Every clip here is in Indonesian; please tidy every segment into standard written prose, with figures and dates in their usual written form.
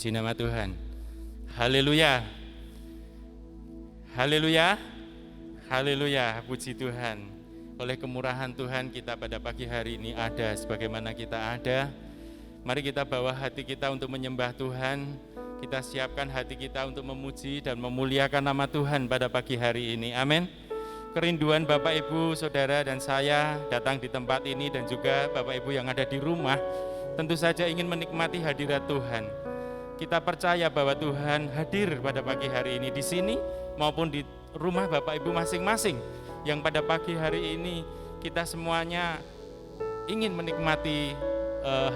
Puji nama Tuhan. Haleluya. Haleluya. Haleluya. Puji Tuhan. Oleh kemurahan Tuhan kita pada pagi hari ini ada sebagaimana kita ada. Mari kita bawa hati kita untuk menyembah Tuhan. Kita siapkan hati kita untuk memuji dan memuliakan nama Tuhan pada pagi hari ini. Amin. Kerinduan Bapak Ibu, Saudara dan saya datang di tempat ini dan juga Bapak Ibu yang ada di rumah tentu saja ingin menikmati hadirat Tuhan. Kita percaya bahwa Tuhan hadir pada pagi hari ini di sini maupun di rumah Bapak Ibu masing-masing yang pada pagi hari ini kita semuanya ingin menikmati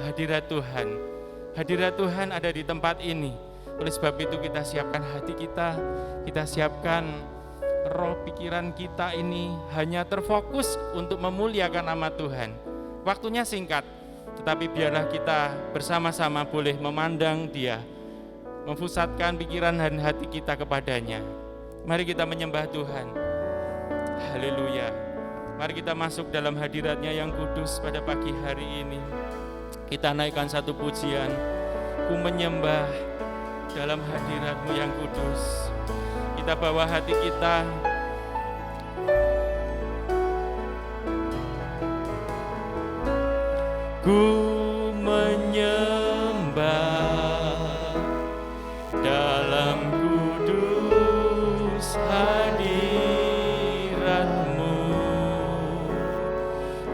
hadirat Tuhan. Hadirat Tuhan ada di tempat ini. Oleh sebab itu kita siapkan hati kita siapkan roh pikiran kita ini hanya terfokus untuk memuliakan nama Tuhan. Waktunya singkat, tetapi biarlah kita bersama-sama boleh memandang Dia, mempusatkan pikiran dan hati kita kepadanya. Mari kita menyembah Tuhan. Haleluya. Mari kita masuk dalam hadirat-Nya yang kudus pada pagi hari ini. Kita naikkan satu pujian, ku menyembah dalam hadirat-Mu yang kudus. Kita bawa hati kita. Ku menyembah dalam kudus hadirat-Mu,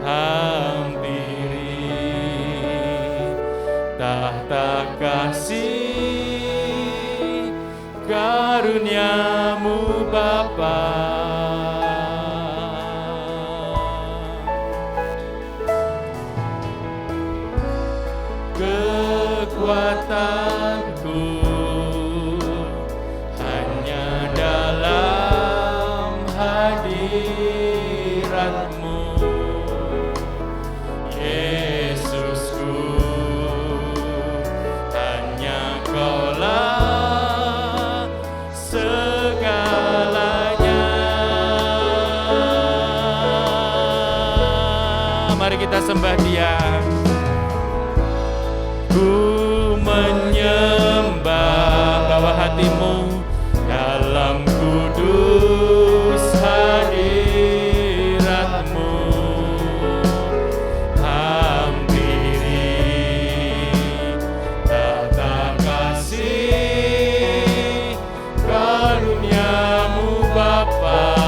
hampiri tahta kasih karunia-Mu Bapa. Kekuatanku hanya dalam hadirat-Mu, Yesusku, hanya Kaulah segalanya. Mari kita sembah Dia. Ku menyembah, bawa hatimu dalam kudus hadirat-Mu, hampiri tahta kasih karunia-Mu Bapa.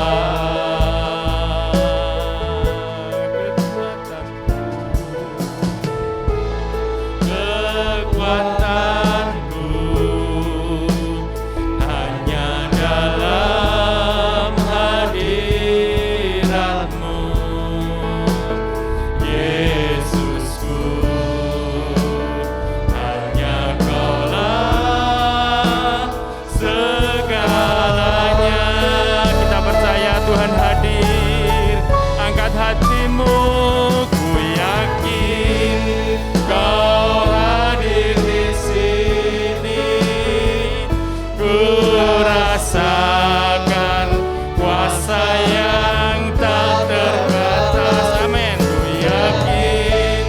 Kekuatanku hanya dalam hadirat-Mu, Yesusku, hanya Kaulah segalanya. Kita percaya Tuhan hadir. Angkat hatimu, ku yakin Kau hadir di sini. Ku rasakan kuasa yang tak terbatas. Amin. Ku yakin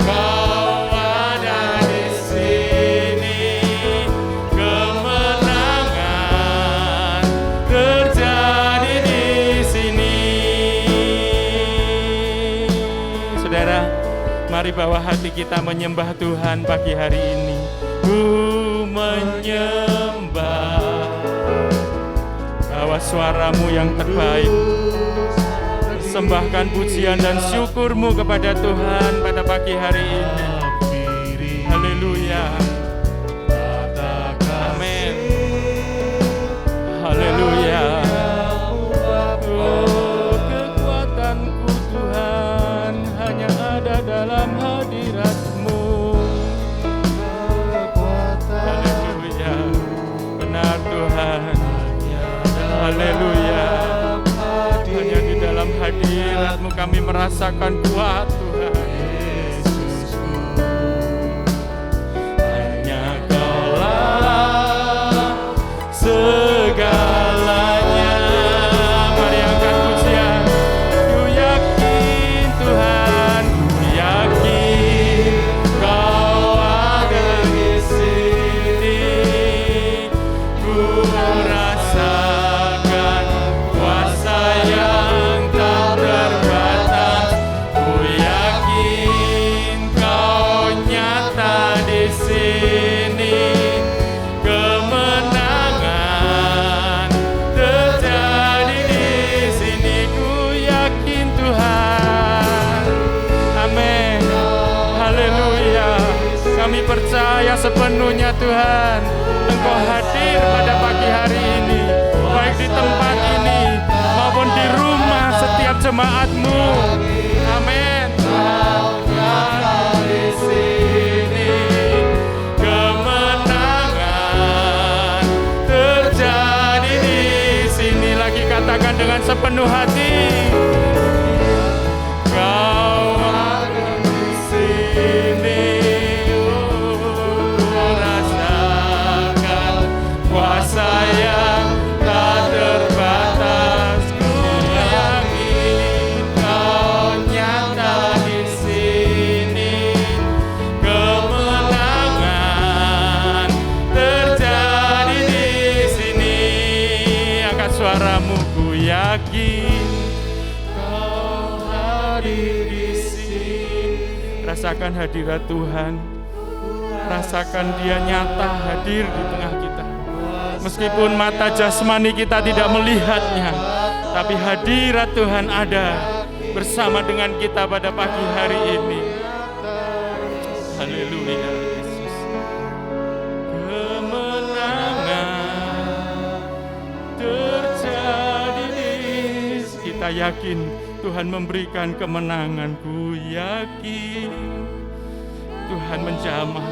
Kau ada di sini. Kemenangan terjadi di sini. Saudara, mari bawa hati kita menyembah Tuhan pagi hari ini. Ku menyembah, bawa suaramu yang terbaik. Sembahkan pujian dan syukurmu kepada Tuhan pada pagi hari ini. Haleluya. Amin. Haleluya. Oh, kekuatanku Tuhan hanya ada dalam hadirat-Mu. Haleluya. Benar Tuhan. Haleluya. Hanya di dalam hadirat-Mu kami merasakan kuat Tuhan. Hanya Kaulah segalanya. Mari angkat pujian. Ku yakin Tuhan, ku yakin Kau ada di sini. kami percaya sepenuhnya Tuhan, Engkau hadir pada pagi hari ini, baik di tempat ini maupun di rumah setiap jemaat-Mu. Amin. Di sini kemenangan terjadi di sini. Lagi katakan dengan sepenuh hati. Kau ada di sini. Rasakan kuasa yang tak terbatas. Ku yakin Kau nyata di sini. Kemenangan terjadi di sini. Angkat suaramu, ku yakin Kau hadir di sini. Rasakan hadirat Tuhan. Rasakan Dia nyata hadir di tengah kita. Meskipun mata jasmani kita tidak melihatnya, tapi hadirat Tuhan ada bersama dengan kita pada pagi hari ini. Haleluya, Yesus. Kemenangan terjadi di sini. Kita yakin Tuhan memberikan kemenangan. Ku yakin Tuhan menjamah,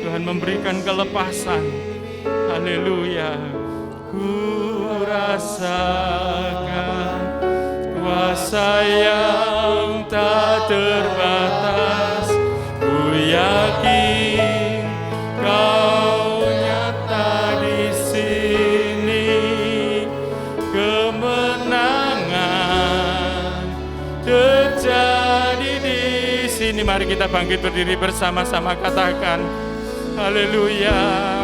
Tuhan memberikan kelepasan. Haleluya. Ku rasakan kuasa yang tak terbatas. Ku yakin Kau nyata di sini. Kemenangan terjadi di sini. Mari kita bangkit berdiri bersama-sama, katakan haleluya.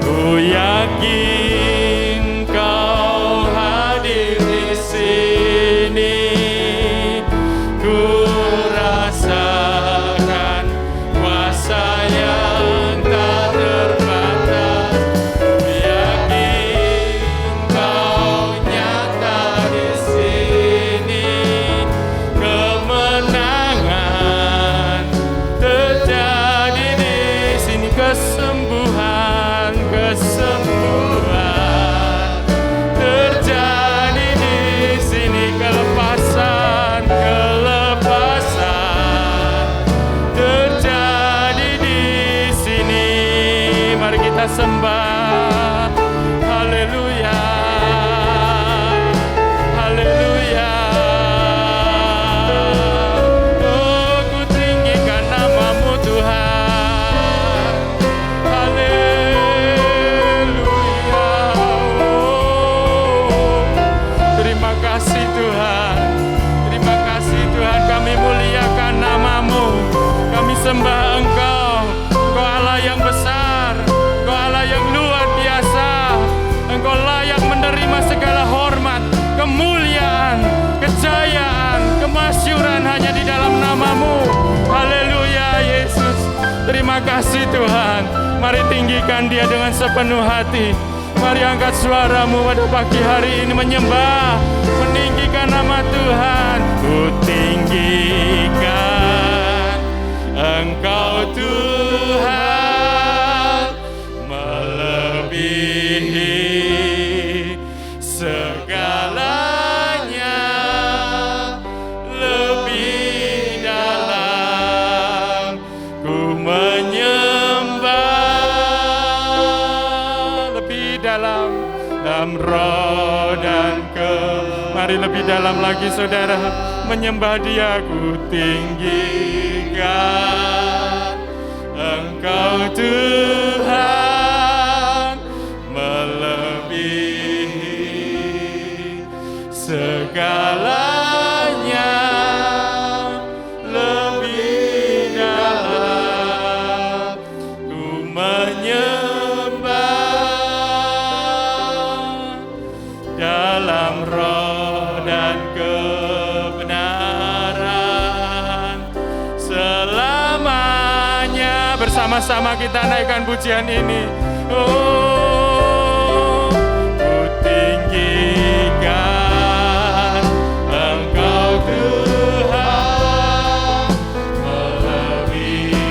Ku yakin Kau hadir di sini. Ku rasakan kuasa yang tak terbatas. Ku yakin Kau nyata di sini. Kemenangan terjadi di sini. Kesembuhan terjadi di sini. Kelepasan terjadi di sini. Mari kita sembah. Haleluya, haleluya. Oh, ku tinggikan nama-Mu Tuhan. Haleluya. Oh, terima kasih Tuhan. Terima kasih Tuhan. Kami muliakan nama-Mu. Kami sembah Engkau. Engkau Allah yang besar. Engkau Allah yang luar biasa. Engkau layak menerima segala hormat, kemuliaan, kejayaan, kemasyuran hanya di dalam nama-Mu. Haleluya Yesus. Terima kasih Tuhan. Mari tinggikan Dia dengan sepenuh hati. Mari angkat suaramu pada pagi hari ini menyembah, meninggikan nama Tuhan. Ku tinggikan Engkau Tuhan, melebihi segalanya, lebih dalam ku menyembah, lebih dalam roh dan mari lebih dalam lagi saudara menyembah Dia. Ku tinggikan Engkau Tuhan, melebihi segalanya, lebih dalam ku menyembah, dalam roh dan kebenaran selamanya. Bersama-sama kita naikkan pujian ini. Oh, ku tinggikan Engkau Tuhan, melebihi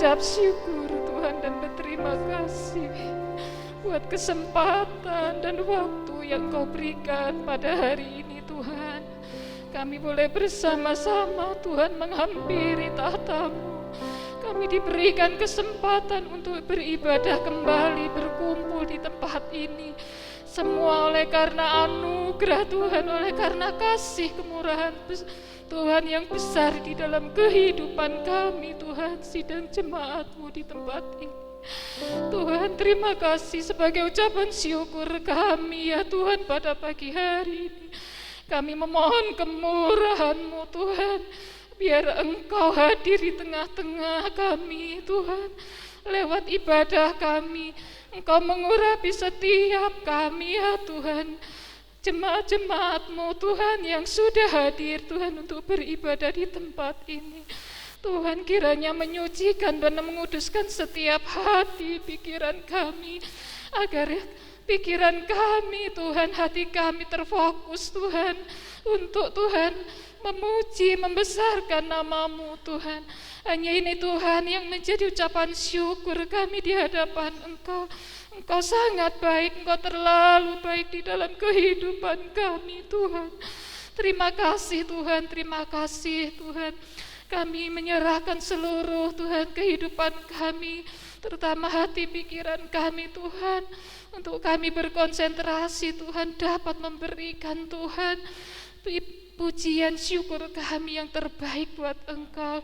mengucap syukur Tuhan dan berterima kasih buat kesempatan dan waktu yang Kau berikan pada hari ini Tuhan. Kami boleh bersama-sama Tuhan menghampiri tahta-Mu. Kami diberikan kesempatan untuk beribadah kembali, berkumpul di tempat ini. Semua oleh karena anugerah Tuhan, oleh karena kasih kemurahan Tuhan yang besar di dalam kehidupan kami Tuhan, sidang jemaat-Mu di tempat ini. Tuhan, terima kasih sebagai ucapan syukur kami ya Tuhan pada pagi hari ini. Kami memohon kemurahan-Mu Tuhan, biar Engkau hadir di tengah-tengah kami Tuhan. Lewat ibadah kami, Engkau mengurapi setiap kami ya Tuhan. Jemaat-jemaat-Mu Tuhan yang sudah hadir Tuhan untuk beribadah di tempat ini. Tuhan, kiranya menyucikan dan menguduskan setiap hati pikiran kami, agar pikiran kami Tuhan, hati kami terfokus Tuhan, untuk Tuhan memuji, membesarkan nama-Mu Tuhan. Hanya ini Tuhan yang menjadi ucapan syukur kami di hadapan Engkau. Engkau sangat baik, Engkau terlalu baik di dalam kehidupan kami Tuhan. Terima kasih Tuhan, terima kasih Tuhan. Kami menyerahkan seluruh Tuhan kehidupan kami, terutama hati pikiran kami Tuhan, untuk kami berkonsentrasi Tuhan, dapat memberikan Tuhan pujian syukur kami yang terbaik buat Engkau.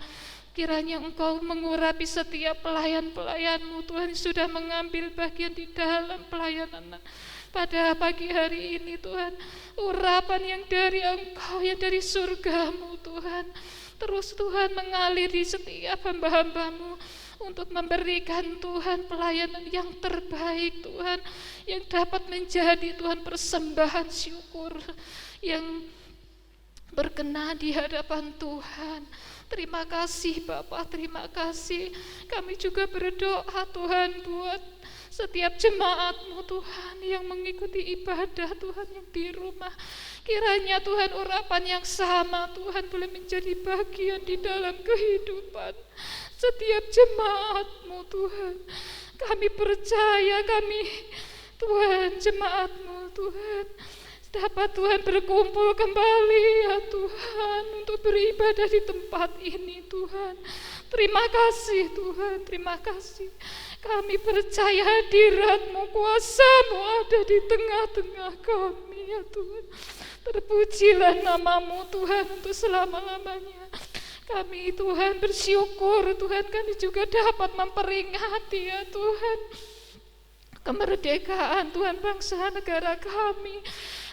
Kiranya Engkau mengurapi setiap pelayan-pelayan-Mu Tuhan, yang sudah mengambil bagian di dalam pelayanan pada pagi hari ini Tuhan. Urapan yang dari Engkau, yang dari surga-Mu Tuhan, terus Tuhan mengalir di setiap hamba-hamba-Mu untuk memberikan Tuhan pelayanan yang terbaik Tuhan, yang dapat menjadi Tuhan persembahan syukur yang berkenan di hadapan Tuhan. Terima kasih Bapa, terima kasih. Kami juga berdoa Tuhan buat setiap jemaat-Mu Tuhan yang mengikuti ibadah Tuhan yang di rumah. Kiranya Tuhan urapan yang sama Tuhan boleh menjadi bagian di dalam kehidupan setiap jemaat-Mu Tuhan. Kami percaya Tuhan, jemaat-Mu Tuhan, dapat Tuhan berkumpul kembali ya Tuhan, untuk beribadah di tempat ini Tuhan. Terima kasih Tuhan, terima kasih. Kami percaya hadirat-Mu, kuasa-Mu ada di tengah-tengah kami ya Tuhan. Terpujilah nama-Mu Tuhan untuk selama-lamanya. Kami Tuhan bersyukur Tuhan, kami juga dapat memperingati ya Tuhan kemerdekaan Tuhan bangsa negara kami.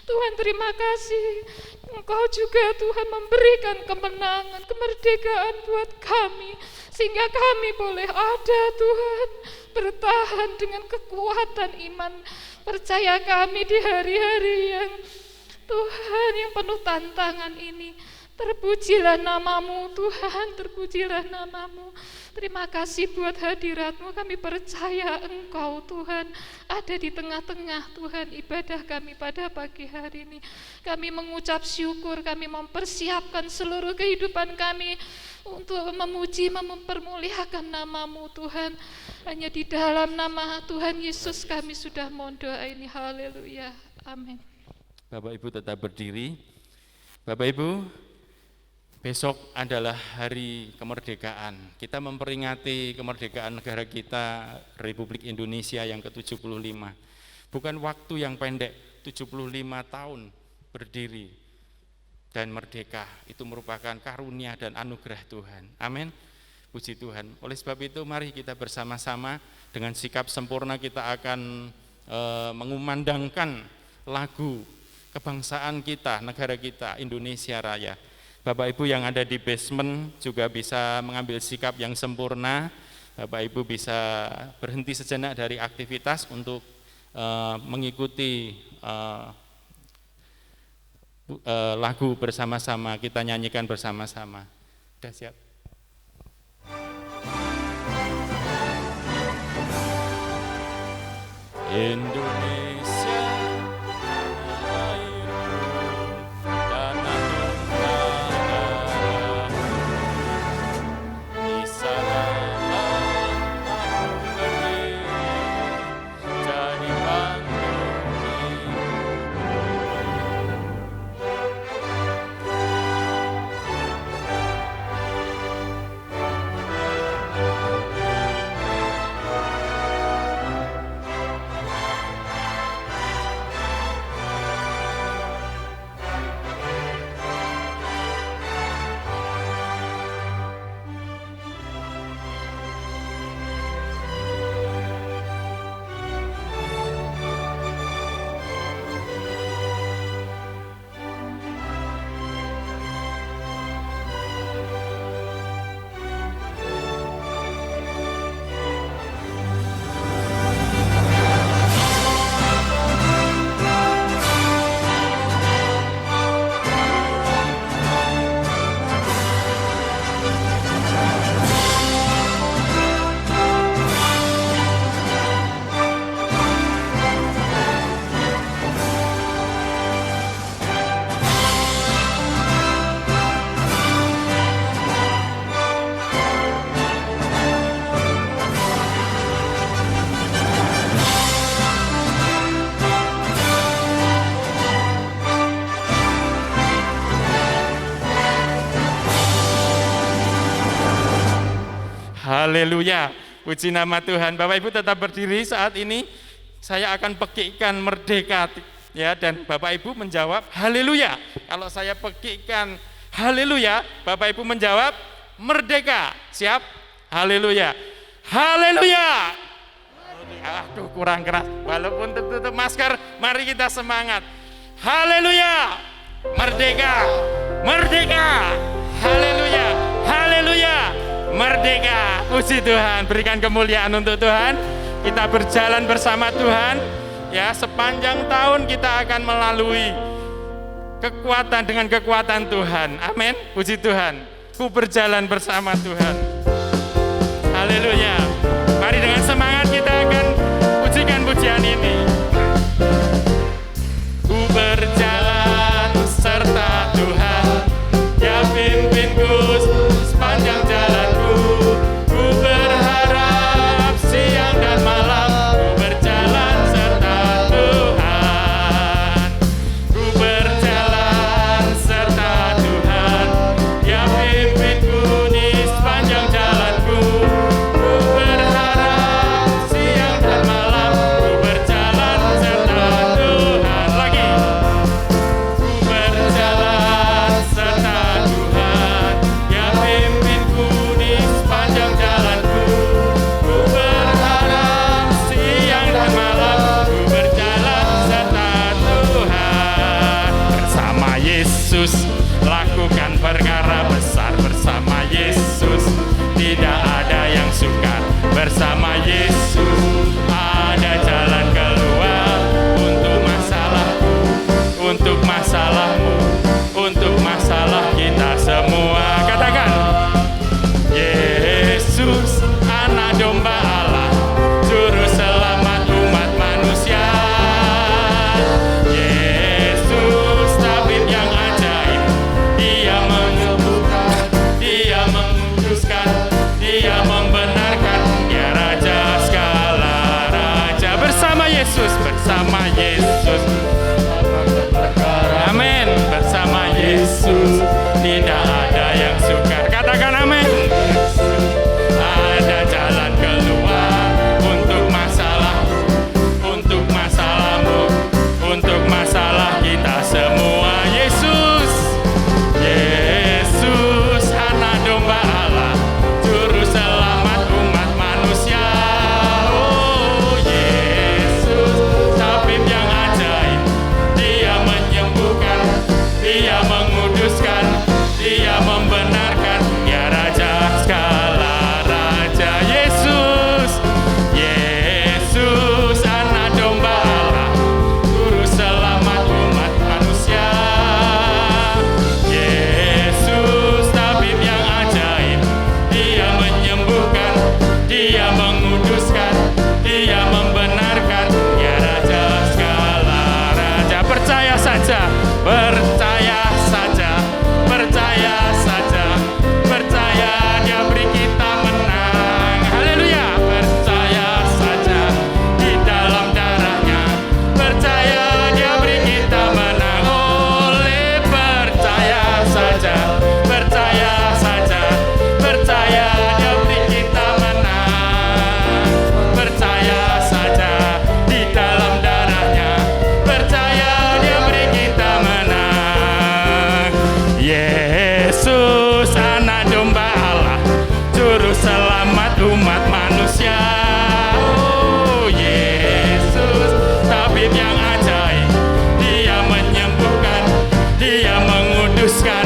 Tuhan, terima kasih Engkau juga Tuhan memberikan kemenangan, kemerdekaan buat kami, sehingga kami boleh ada Tuhan, bertahan dengan kekuatan iman percaya kami di hari-hari yang Tuhan yang penuh tantangan ini. Terpujilah nama-Mu Tuhan, terpujilah nama-Mu. Terima kasih buat hadirat-Mu, kami percaya Engkau Tuhan ada di tengah-tengah Tuhan ibadah kami pada pagi hari ini. Kami mengucap syukur, kami mempersiapkan seluruh kehidupan kami untuk memuji, mempermuliakan nama-Mu Tuhan. Hanya di dalam nama Tuhan Yesus kami sudah mohon doa ini, haleluya, amin. Bapak Ibu tetap berdiri. Bapak Ibu, besok adalah hari kemerdekaan. Kita memperingati kemerdekaan negara kita, Republik Indonesia yang ke-75. Bukan waktu yang pendek, 75 tahun berdiri dan merdeka. Itu merupakan karunia dan anugerah Tuhan. Amin. Puji Tuhan. Oleh sebab itu mari kita bersama-sama dengan sikap sempurna kita akan mengumandangkan lagu kebangsaan kita, negara kita, Indonesia Raya. Bapak Ibu yang ada di basement juga bisa mengambil sikap yang sempurna. Bapak Ibu bisa berhenti sejenak dari aktivitas untuk mengikuti lagu bersama-sama, kita nyanyikan bersama-sama. Sudah siap? Indonesia di sana Haleluya, puji nama Tuhan. Bapak Ibu tetap berdiri saat ini. Saya akan pekikkan merdeka, ya, dan Bapak Ibu menjawab haleluya. Kalau saya pekikkan haleluya, Bapak Ibu menjawab merdeka. Siap? Haleluya. Haleluya. Aduh, kurang keras. Walaupun tutup masker, mari kita semangat. Haleluya. Merdeka. Merdeka. Haleluya. Haleluya. Merdeka. Puji Tuhan. Berikan kemuliaan untuk Tuhan. Kita berjalan bersama Tuhan. Ya, sepanjang tahun kita akan melalui kekuatan dengan kekuatan Tuhan. Amin. Puji Tuhan. Ku berjalan bersama Tuhan. Haleluya. Mari dengan semangat kita akan pujikan pujian ini. Ku berjalan serta Tuhan, Dia pimpinku sepanjang jalanku. Ku berharap siang dan malam, ku berjalan serta Tuhan. Ku berjalan serta Tuhan, Dia pimpinku di sepanjang jalanku. Ku berharap siang dan malam, ku berjalan serta Tuhan. Lagi. Ku berjalan serta Tuhan, Dia pimpinku di sepanjang jalanku. Ku berharap siang dan malam, ku berjalan serta Tuhan. Bersama Yesus lakukan perkara besar, bersama Yesus tidak ada yang sukar. Bersama Yesus ada jalan keluar untuk masalahku, untuk masalahmu, untuk masalah kita semua. Katakan, Yesus anak domba Allah, juru selamat umat manusia. Yesus tabib yang ajaib, Dia menyembuhkan, Dia menguduskan, Dia membenarkan. Dia Raja segala raja. Bersama Yesus, bersama Yesus. Amin. Bersama Yesus tidak ada yang sukar. Katakan amin. Ada jalan keluar untuk masalahku, untuk masalahmu, untuk masalah kita semua. Yesus, Yesus anak domba Allah, juru selamat umat manusia. Oh Yesus, tabib yang ajaib, Dia menyembuhkan, Dia menguduskan, Dia membenarkan. Dia Raja segala raja. Yesus, Yesus anak domba Allah, juru selamat umat manusia. Yesus tabib yang ajaib, Dia menyembuhkan, Dia menguduskan, Dia membenarkan. Dia Raja segala raja. Percaya saja, percaya saja, percaya saja, percaya Dia beri kita menang. Haleluya. Percaya saja di dalam darahnya, percaya Dia beri kita menang. Oleh percaya saja, percaya saja, percaya Dia beri kita menang. Percaya saja di dalam darahnya, percaya Dia beri kita menang. Yesus anak domba Allah, juru selamat umat manusia. Oh Yesus tabib yang ajaib, Dia menyembuhkan, Dia menguduskan,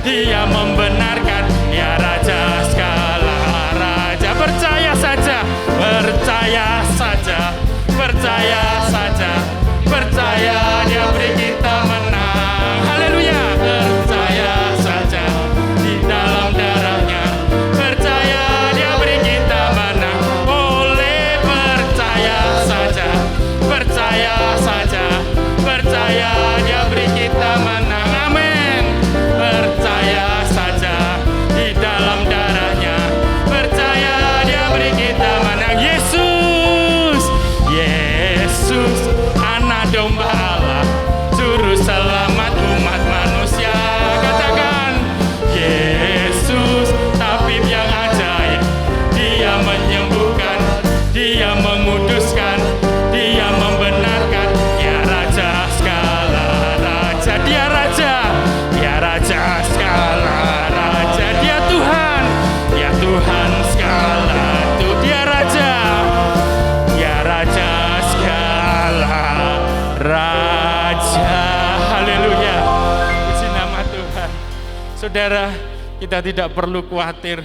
Dia membenarkan. Dia Raja segala raja. Percaya saja, percaya saja, percaya saja, percaya Dia beri kita menang. Haleluya. Percaya saja di dalam darahnya, percaya Dia beri kita menang. Oleh percaya saja, percaya saja, percaya Dia beri kita menang. Amin. Percaya saja di dalam darahnya, Saudara, kita tidak perlu khawatir.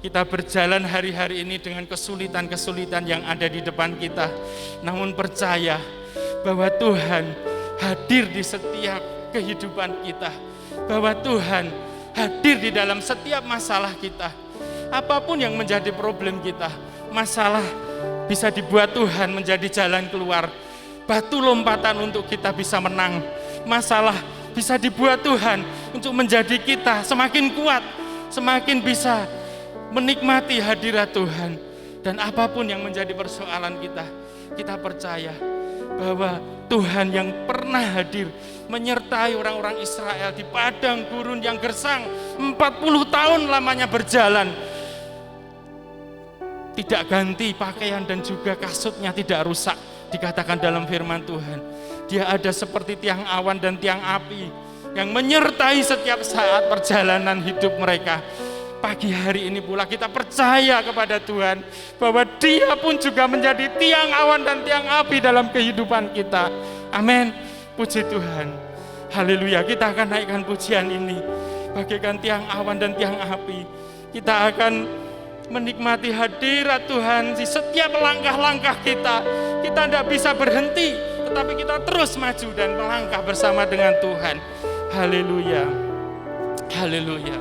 Kita berjalan hari-hari ini dengan kesulitan-kesulitan yang ada di depan kita. Namun percaya bahwa Tuhan hadir di setiap kehidupan kita. Bahwa Tuhan hadir di dalam setiap masalah kita. Apapun yang menjadi problem kita, masalah bisa dibuat Tuhan menjadi jalan keluar. Batu lompatan untuk kita bisa menang. Masalah bisa dibuat Tuhan untuk menjadi kita semakin kuat, semakin bisa menikmati hadirat Tuhan. Dan apapun yang menjadi persoalan kita, kita percaya bahwa Tuhan yang pernah hadir menyertai orang-orang Israel di padang gurun yang gersang 40 tahun lamanya berjalan, tidak ganti pakaian dan juga kasutnya tidak rusak. Dikatakan dalam firman Tuhan, Dia ada seperti tiang awan dan tiang api yang menyertai setiap saat perjalanan hidup mereka. Pagi hari ini pula kita percaya kepada Tuhan bahwa Dia pun juga menjadi tiang awan dan tiang api dalam kehidupan kita. Amin. Puji Tuhan. Haleluya. Kita akan naikkan pujian ini bagaikan tiang awan dan tiang api. Kita akan menikmati hadirat Tuhan di setiap langkah-langkah kita. Kita tidak bisa berhenti, tetapi kita terus maju dan melangkah bersama dengan Tuhan. Haleluya. Haleluya.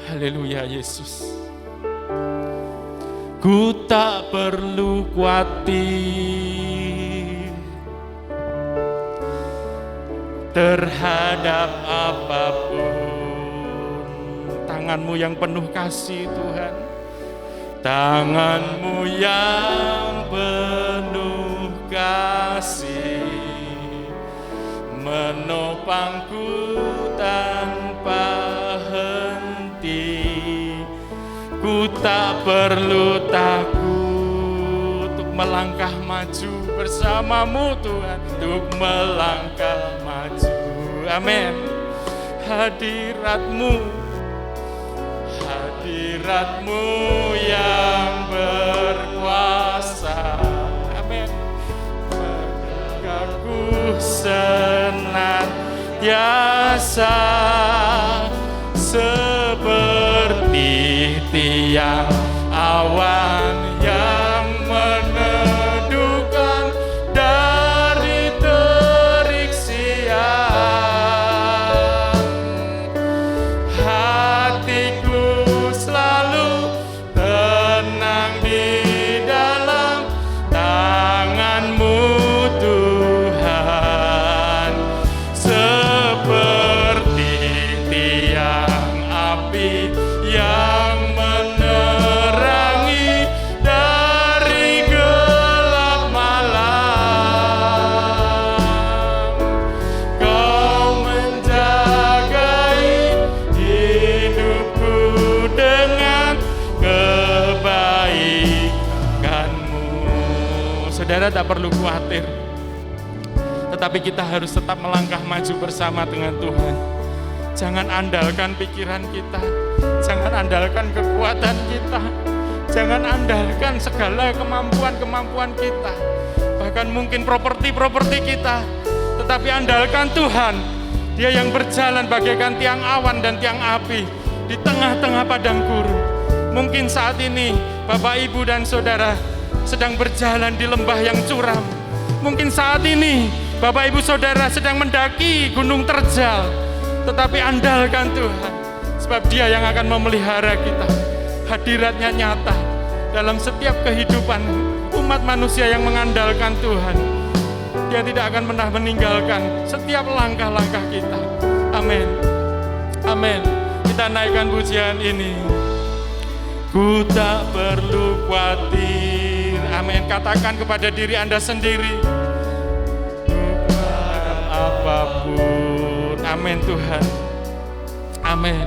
Haleluya Yesus. Ku tak perlu khawatir terhadap apapun. Tangan-Mu yang penuh kasih Tuhan, tangan-Mu yang penuh kasih menopangku tanpa henti. Ku tak perlu takut untuk melangkah maju bersama-Mu Tuhan, untuk melangkah maju. Amin. Hadirat-Mu yang berkuasa. Amin. Menjagaku senantiasa seperti tiang awan yang meneduhkan dari terik siang. Hatiku selalu tenang di dalam tangan-Mu Tuhan, seperti tiang api yang menerangi dari gelap malam. Kau menjagai hidupku dengan kebaikan-Mu. Saudara tak perlu khawatir, tetapi kita harus tetap melangkah maju bersama dengan Tuhan. Jangan andalkan pikiran kita, jangan andalkan kekuatan kita, jangan andalkan segala kemampuan-kemampuan kita, bahkan mungkin properti-properti kita, tetapi andalkan Tuhan. Dia yang berjalan bagaikan tiang awan dan tiang api di tengah-tengah padang gurun. Mungkin saat ini Bapak, Ibu, dan Saudara sedang berjalan di lembah yang curam. Mungkin saat ini Bapak, Ibu, Saudara sedang mendaki gunung terjal. Tetapi andalkan Tuhan, sebab Dia yang akan memelihara kita. Hadirat-Nya nyata dalam setiap kehidupan umat manusia yang mengandalkan Tuhan. Dia tidak akan pernah meninggalkan setiap langkah-langkah kita. Amin. Amin. Kita naikkan pujian ini. Ku tak perlu khawatir. Amin. Katakan kepada diri Anda sendiri, apapun. Amin Tuhan. Amin.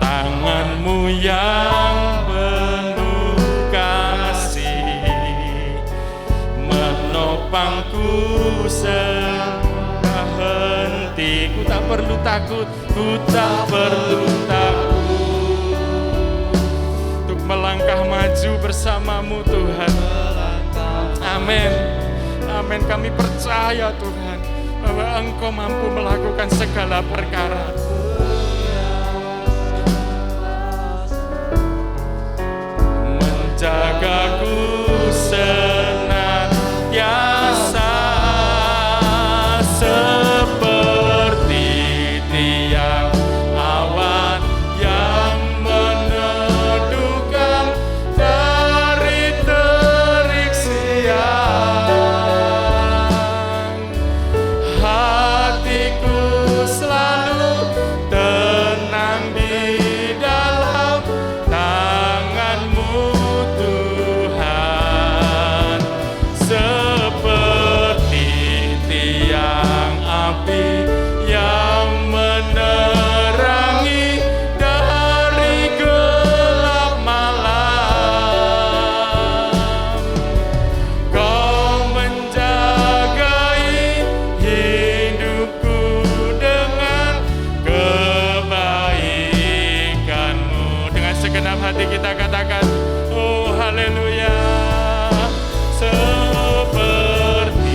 Tangan-Mu yang penuh kasih menopangku tanpa henti. Ku tak perlu takut, ku tak perlu takut untuk melangkah maju bersama-Mu Tuhan. Amin. Amin. Kami percaya Tuhan, bahwa Engkau mampu melakukan segala perkara. Menjagaku senantiasa seperti tiang awan yang meneduhkan dari terik siang. Hatiku selalu tenang di dalam tangan-Mu Tuhan, seperti tiang api yang menerangi dari gelap malam. Kau menjagai hidupku dengan kebaikan-Mu. Dengan segenap hati kita katakan, oh haleluya. Seperti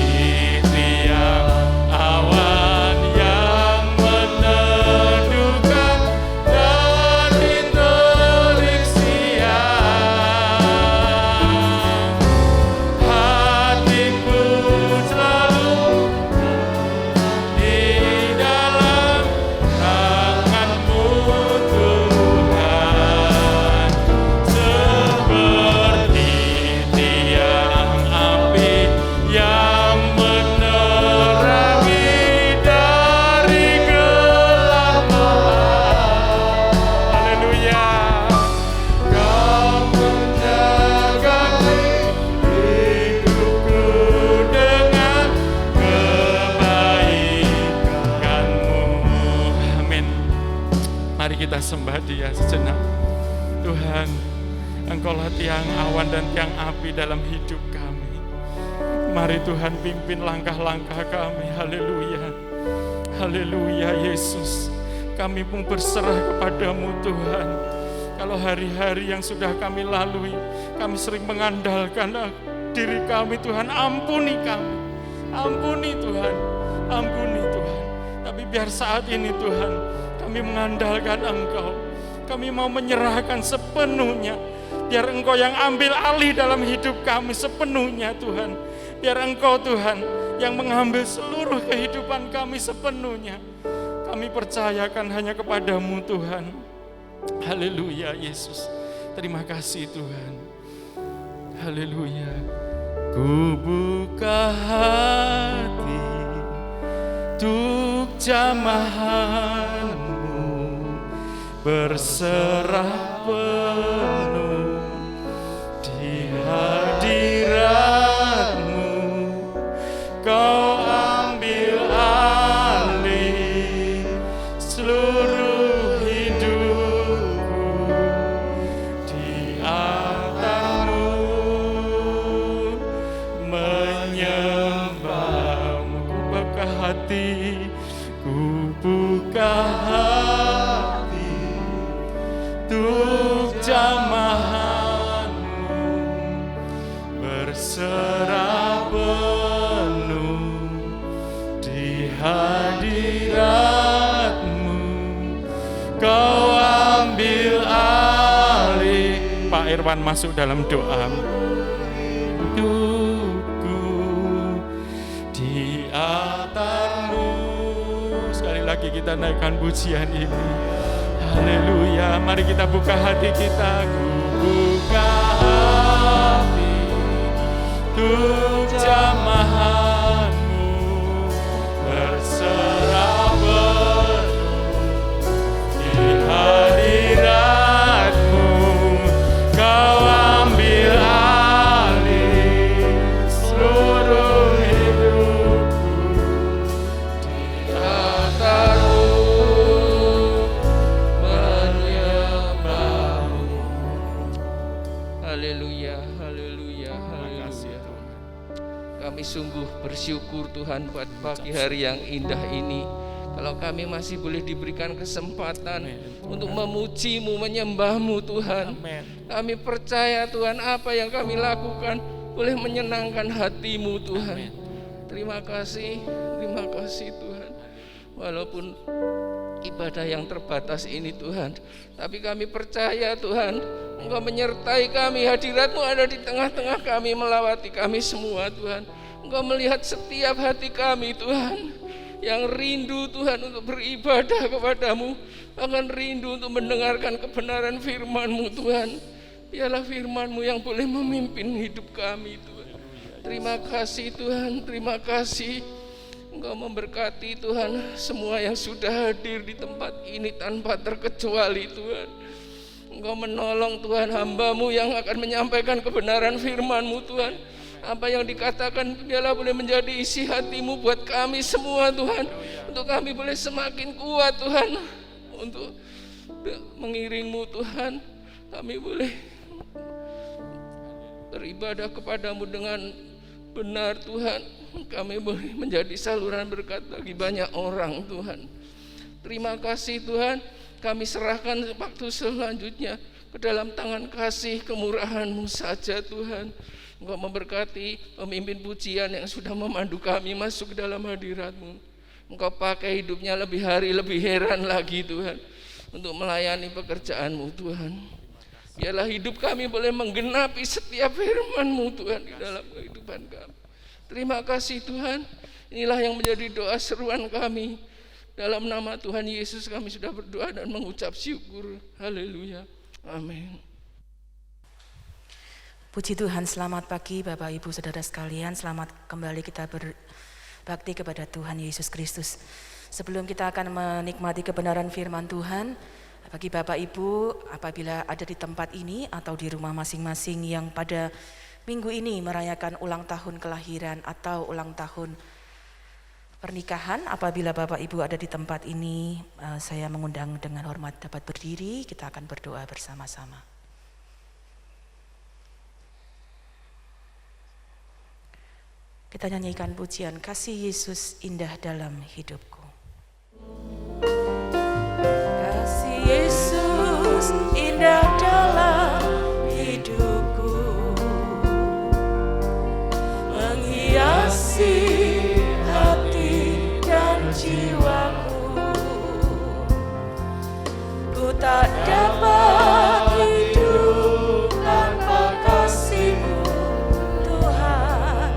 tiang awan yang meneduhkan dari terik siang. Hatiku selalu di dalam tangan-Mu Tuhan, seperti tiang api yang menerangi dari gelap malam. Haleluya. Kau menjagai hidupku dengan kebaikan-Mu. Amin. Mari kita sembah Dia sejenak. Tuhan, Engkaulah tiang awan dan tiang api dalam hidup kami. Mari Tuhan pimpin langkah-langkah kami. Haleluya. Haleluya Yesus. Kami pun berserah kepadamu Tuhan. Kalau hari-hari yang sudah kami lalui, kami sering mengandalkan diri kami Tuhan. Ampuni kami. Ampuni Tuhan. Ampuni Tuhan. Tapi biar saat ini Tuhan, kami mengandalkan Engkau. Kami mau menyerahkan sepenuhnya. Biar Engkau yang ambil alih dalam hidup kami sepenuhnya Tuhan. Biar Engkau Tuhan yang mengambil seluruh kehidupan kami sepenuhnya. Kami percayakan hanya kepadamu Tuhan. Haleluya Yesus. Terima kasih Tuhan. Haleluya. Ku buka hati untuk jamahan-Mu, berserah penuh di hadirat-Mu. Kau ambil alih seluruh hidupku, di altar-Mu menyembah-Mu. Ku buka hati, ku buka hati untuk jamahan-Mu, berserah penuh di hadirat-Mu. Kau ambil alih. Pak Irwan masuk dalam doa. Hidupku di altar-Mu. Sekali lagi kita naikkan pujian ini. Haleluya. Mari kita buka hati kita. Ku buka hati untuk jamahan-Mu, berserah penuh di hadirat-Mu. Kau ambil alih seluruh hidupku, di altar-Mu menyembah-Mu. Haleluya, haleluya, haleluya. Kami sungguh bersyukur Tuhan buat pagi hari yang indah ini. Kalau kami masih boleh diberikan kesempatan untuk memuji-Mu, menyembah-Mu Tuhan. Kami percaya Tuhan apa yang kami lakukan boleh menyenangkan hati-Mu Tuhan. Terima kasih Tuhan. Walaupun ibadah yang terbatas ini Tuhan, tapi kami percaya Tuhan, Engkau menyertai kami, hadirat-Mu ada di tengah-tengah kami, melawati kami semua Tuhan. Engkau melihat setiap hati kami Tuhan, yang rindu Tuhan untuk beribadah kepadamu, bahkan rindu untuk mendengarkan kebenaran firman-Mu Tuhan. Biarlah firman-Mu yang boleh memimpin hidup kami Tuhan. Terima kasih Tuhan, terima kasih. Engkau memberkati Tuhan semua yang sudah hadir di tempat ini tanpa terkecuali Tuhan. Engkau menolong Tuhan hamba-Mu yang akan menyampaikan kebenaran firman-Mu Tuhan. Apa yang dikatakan biarlah boleh menjadi isi hati-Mu buat kami semua Tuhan. Untuk kami boleh semakin kuat Tuhan, untuk mengiring-Mu Tuhan. Kami boleh beribadah kepadamu dengan benar Tuhan. Kami boleh menjadi saluran berkat bagi banyak orang Tuhan. Terima kasih Tuhan. Kami serahkan waktu selanjutnya ke dalam tangan kasih kemurahan-Mu saja Tuhan. Engkau memberkati pemimpin pujian yang sudah memandu kami masuk ke dalam hadirat-Mu. Engkau pakai hidupnya lebih hari lebih heran lagi Tuhan, untuk melayani pekerjaan-Mu Tuhan. Biarlah hidup kami boleh menggenapi setiap firman-Mu Tuhan di dalam kehidupan kami. Terima kasih Tuhan. Inilah yang menjadi doa seruan kami. Dalam nama Tuhan Yesus kami sudah berdoa dan mengucap syukur. Haleluya. Amin. Puji Tuhan, selamat pagi Bapak Ibu Saudara sekalian. Selamat kembali kita berbakti kepada Tuhan Yesus Kristus. Sebelum kita akan menikmati kebenaran firman Tuhan, bagi Bapak Ibu apabila ada di tempat ini atau di rumah masing-masing yang pada minggu ini merayakan ulang tahun kelahiran atau ulang tahun pernikahan, apabila Bapak Ibu ada di tempat ini, saya mengundang dengan hormat dapat berdiri, kita akan berdoa bersama-sama. Kita nyanyikan pujian Kasih Yesus Indah Dalam Hidupku. Kasih Yesus indah dalam hidupku, menghiasi hati dan jiwaku. Ku tak dapat hidup tanpa kasih-Mu Tuhan.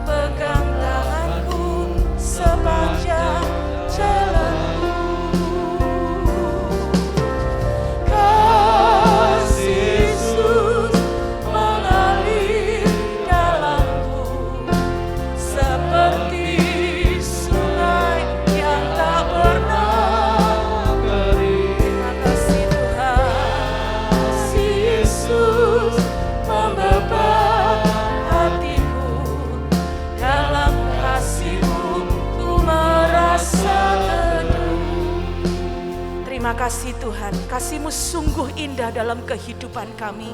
Pegang tanganku sepanjang jalanku. Kasih Yesus mengalir dalamku seperti sungai yang tak pernah kering. Terima kasih Tuhan. Kasih Yesus membebas hatiku. Dalam kasih-Mu ku merasa teduh. Terima kasih Tuhan, kasih-Mu sungguh indah dalam kehidupan kami.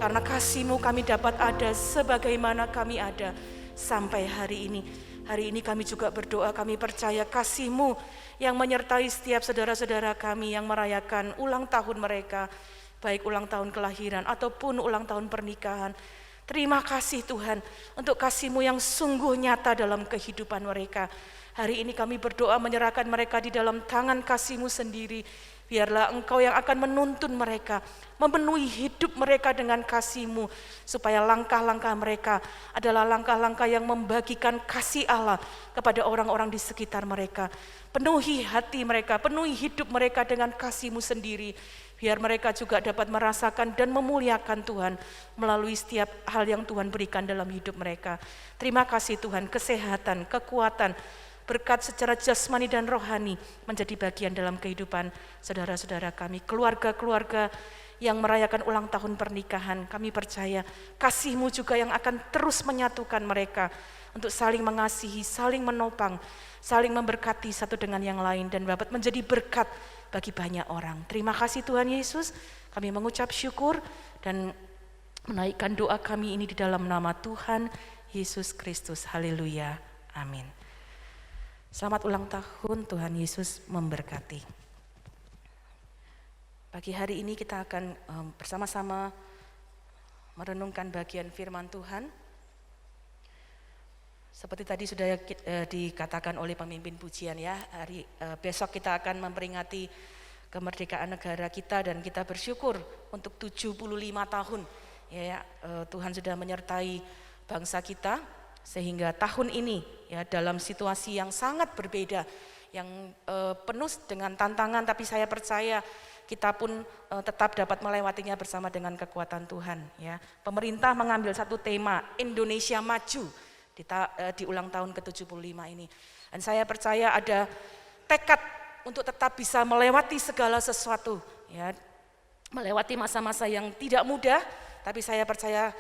Karena kasih-Mu kami dapat ada sebagaimana kami ada sampai hari ini. Hari ini kami juga berdoa, kami percaya kasih-Mu yang menyertai setiap saudara-saudara kami yang merayakan ulang tahun mereka, baik ulang tahun kelahiran ataupun ulang tahun pernikahan. Terima kasih Tuhan untuk kasih-Mu yang sungguh nyata dalam kehidupan mereka. Hari ini kami berdoa menyerahkan mereka di dalam tangan kasih-Mu sendiri. Biarlah Engkau yang akan menuntun mereka, memenuhi hidup mereka dengan kasih-Mu, supaya langkah-langkah mereka adalah langkah-langkah yang membagikan kasih Allah kepada orang-orang di sekitar mereka. Penuhi hati mereka, penuhi hidup mereka dengan kasih-Mu sendiri. Biar mereka juga dapat merasakan dan memuliakan Tuhan melalui setiap hal yang Tuhan berikan dalam hidup mereka. Terima kasih Tuhan, kesehatan, kekuatan, berkat secara jasmani dan rohani menjadi bagian dalam kehidupan saudara-saudara kami, keluarga-keluarga yang merayakan ulang tahun pernikahan. Kami percaya kasih-Mu juga yang akan terus menyatukan mereka untuk saling mengasihi, saling menopang, saling memberkati satu dengan yang lain dan dapat menjadi berkat bagi banyak orang. Terima kasih Tuhan Yesus, kami mengucap syukur dan menaikkan doa kami ini di dalam nama Tuhan Yesus Kristus. Haleluya, amin. Selamat ulang tahun, Tuhan Yesus memberkati. Pagi hari ini kita akan bersama-sama merenungkan bagian firman Tuhan. Seperti tadi sudah dikatakan oleh pemimpin pujian ya, besok kita akan memperingati kemerdekaan negara kita dan kita bersyukur untuk 75 tahun ya, Tuhan sudah menyertai bangsa kita sehingga tahun ini ya dalam situasi yang sangat berbeda, yang penuh dengan tantangan, tapi saya percaya kita pun tetap dapat melewatinya bersama dengan kekuatan Tuhan ya. Pemerintah mengambil satu tema Indonesia Maju di ulang tahun ke-75 ini. Dan saya percaya ada tekad untuk tetap bisa melewati segala sesuatu ya. Melewati masa-masa yang tidak mudah, tapi saya percaya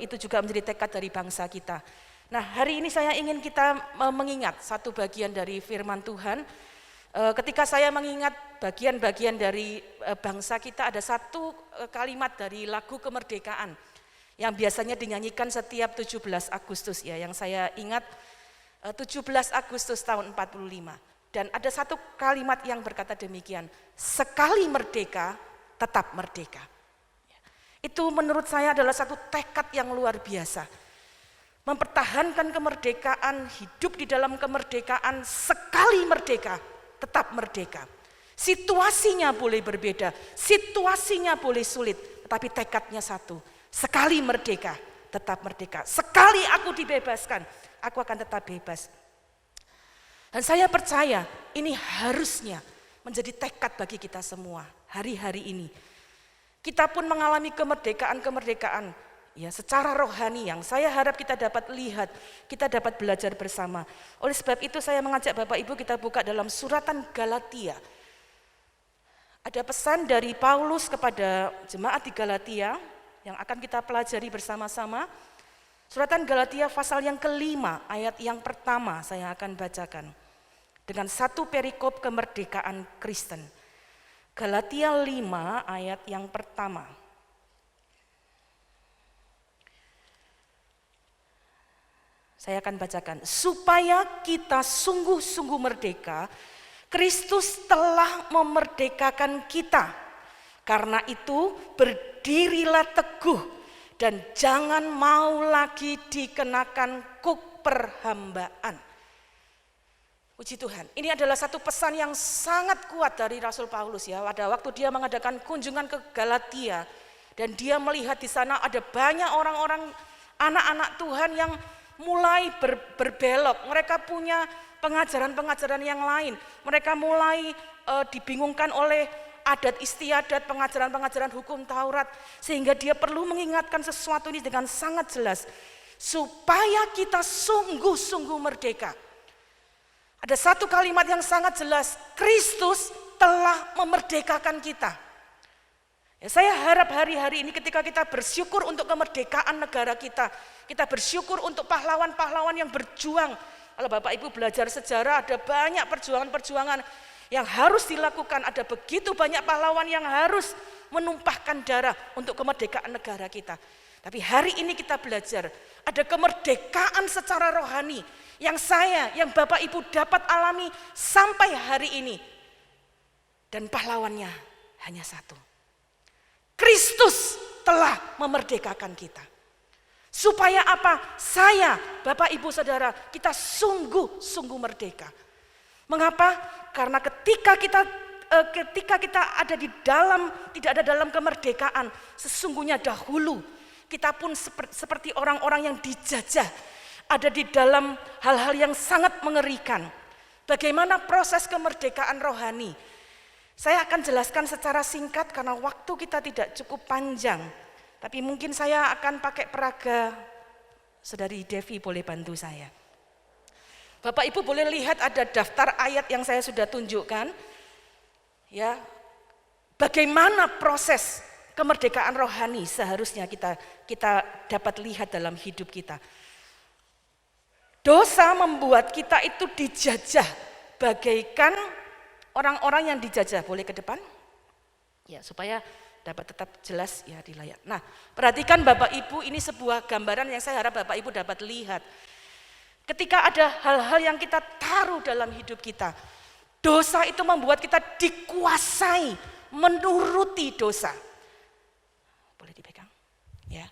itu juga menjadi tekad dari bangsa kita. Nah, hari ini saya ingin kita mengingat satu bagian dari firman Tuhan. Ketika saya mengingat bagian-bagian dari bangsa kita, ada satu kalimat dari lagu kemerdekaan yang biasanya dinyanyikan setiap 17 Agustus ya, yang saya ingat 17 Agustus tahun 45. Dan ada satu kalimat yang berkata demikian, sekali merdeka, tetap merdeka. Itu menurut saya adalah satu tekad yang luar biasa. Mempertahankan kemerdekaan, hidup di dalam kemerdekaan, sekali merdeka, tetap merdeka. Situasinya boleh berbeda, situasinya boleh sulit, tetapi tekadnya satu. Sekali merdeka, tetap merdeka. Sekali aku dibebaskan, aku akan tetap bebas. Dan saya percaya ini harusnya menjadi tekad bagi kita semua hari-hari ini. Kita pun mengalami kemerdekaan ya secara rohani yang saya harap kita dapat lihat, kita dapat belajar bersama. Oleh sebab itu saya mengajak Bapak Ibu kita buka dalam suratan Galatia. Ada pesan dari Paulus kepada jemaat di Galatia yang akan kita pelajari bersama-sama. Suratan Galatia pasal yang kelima, ayat yang pertama saya akan bacakan. Dengan satu perikop kemerdekaan Kristen. Galatia 5 ayat yang pertama. Saya akan bacakan. Supaya kita sungguh-sungguh merdeka, Kristus telah memerdekakan kita. Karena itu berdirilah teguh dan jangan mau lagi dikenakan kuk perhambaan. Puji Tuhan, ini adalah satu pesan yang sangat kuat dari Rasul Paulus ya. Pada waktu dia mengadakan kunjungan ke Galatia dan dia melihat di sana ada banyak orang-orang anak-anak Tuhan yang mulai berbelok. Mereka punya pengajaran-pengajaran yang lain. Mereka mulai dibingungkan oleh adat istiadat, pengajaran-pengajaran hukum Taurat, sehingga dia perlu mengingatkan sesuatu ini dengan sangat jelas, supaya kita sungguh-sungguh merdeka. Ada satu kalimat yang sangat jelas, Kristus telah memerdekakan kita. Ya, saya harap hari-hari ini ketika kita bersyukur untuk kemerdekaan negara kita bersyukur untuk pahlawan-pahlawan yang berjuang. Kalau Bapak Ibu belajar sejarah, ada banyak perjuangan-perjuangan yang harus dilakukan, ada begitu banyak pahlawan yang harus menumpahkan darah untuk kemerdekaan negara kita. Tapi hari ini kita belajar, ada kemerdekaan secara rohani yang Bapak Ibu dapat alami sampai hari ini. Dan pahlawannya hanya satu. Kristus telah memerdekakan kita. Supaya apa? Saya, Bapak Ibu Saudara, kita sungguh-sungguh merdeka. Mengapa? Karena ketika kita ada di dalam, tidak ada dalam kemerdekaan, sesungguhnya dahulu kita pun seperti orang-orang yang dijajah, ada di dalam hal-hal yang sangat mengerikan. Bagaimana proses kemerdekaan rohani? Saya akan jelaskan secara singkat karena waktu kita tidak cukup panjang. Tapi mungkin saya akan pakai peraga, Saudari Devi boleh bantu saya. Bapak Ibu boleh lihat ada daftar ayat yang saya sudah tunjukkan. Ya, bagaimana proses kemerdekaan rohani seharusnya kita dapat lihat dalam hidup kita. Dosa membuat kita itu dijajah bagaikan orang-orang yang dijajah. Boleh ke depan? Ya, supaya dapat tetap jelas ya di layar. Nah, perhatikan Bapak Ibu, ini sebuah gambaran yang saya harap Bapak Ibu dapat lihat. Ketika ada hal-hal yang kita taruh dalam hidup kita, dosa itu membuat kita dikuasai, menuruti dosa. Boleh dipegang? Ya.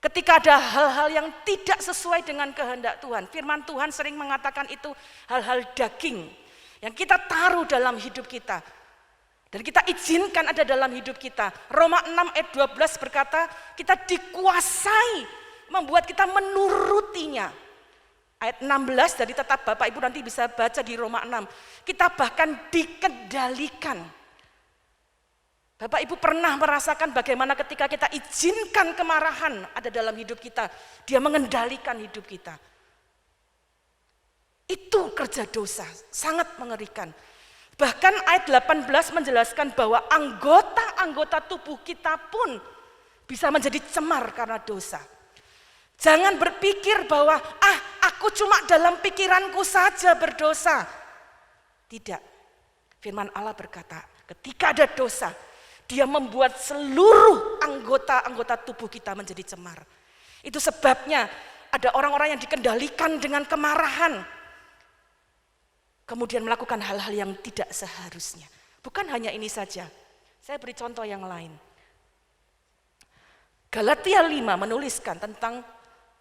Ketika ada hal-hal yang tidak sesuai dengan kehendak Tuhan, firman Tuhan sering mengatakan itu hal-hal daging yang kita taruh dalam hidup kita dan kita izinkan ada dalam hidup kita. Roma 6 ayat 12 berkata, kita dikuasai membuat kita menurutinya. Ayat 16 dari tetap Bapak Ibu nanti bisa baca di Roma 6. Kita bahkan dikendalikan. Bapak Ibu pernah merasakan bagaimana ketika kita izinkan kemarahan ada dalam hidup kita, dia mengendalikan hidup kita. Itu kerja dosa, sangat mengerikan. Bahkan ayat 18 menjelaskan bahwa anggota-anggota tubuh kita pun bisa menjadi cemar karena dosa. Jangan berpikir bahwa aku cuma dalam pikiranku saja berdosa. Tidak. Firman Allah berkata, ketika ada dosa, dia membuat seluruh anggota-anggota tubuh kita menjadi cemar. Itu sebabnya ada orang-orang yang dikendalikan dengan kemarahan. Kemudian melakukan hal-hal yang tidak seharusnya. Bukan hanya ini saja. Saya beri contoh yang lain. Galatia 5 menuliskan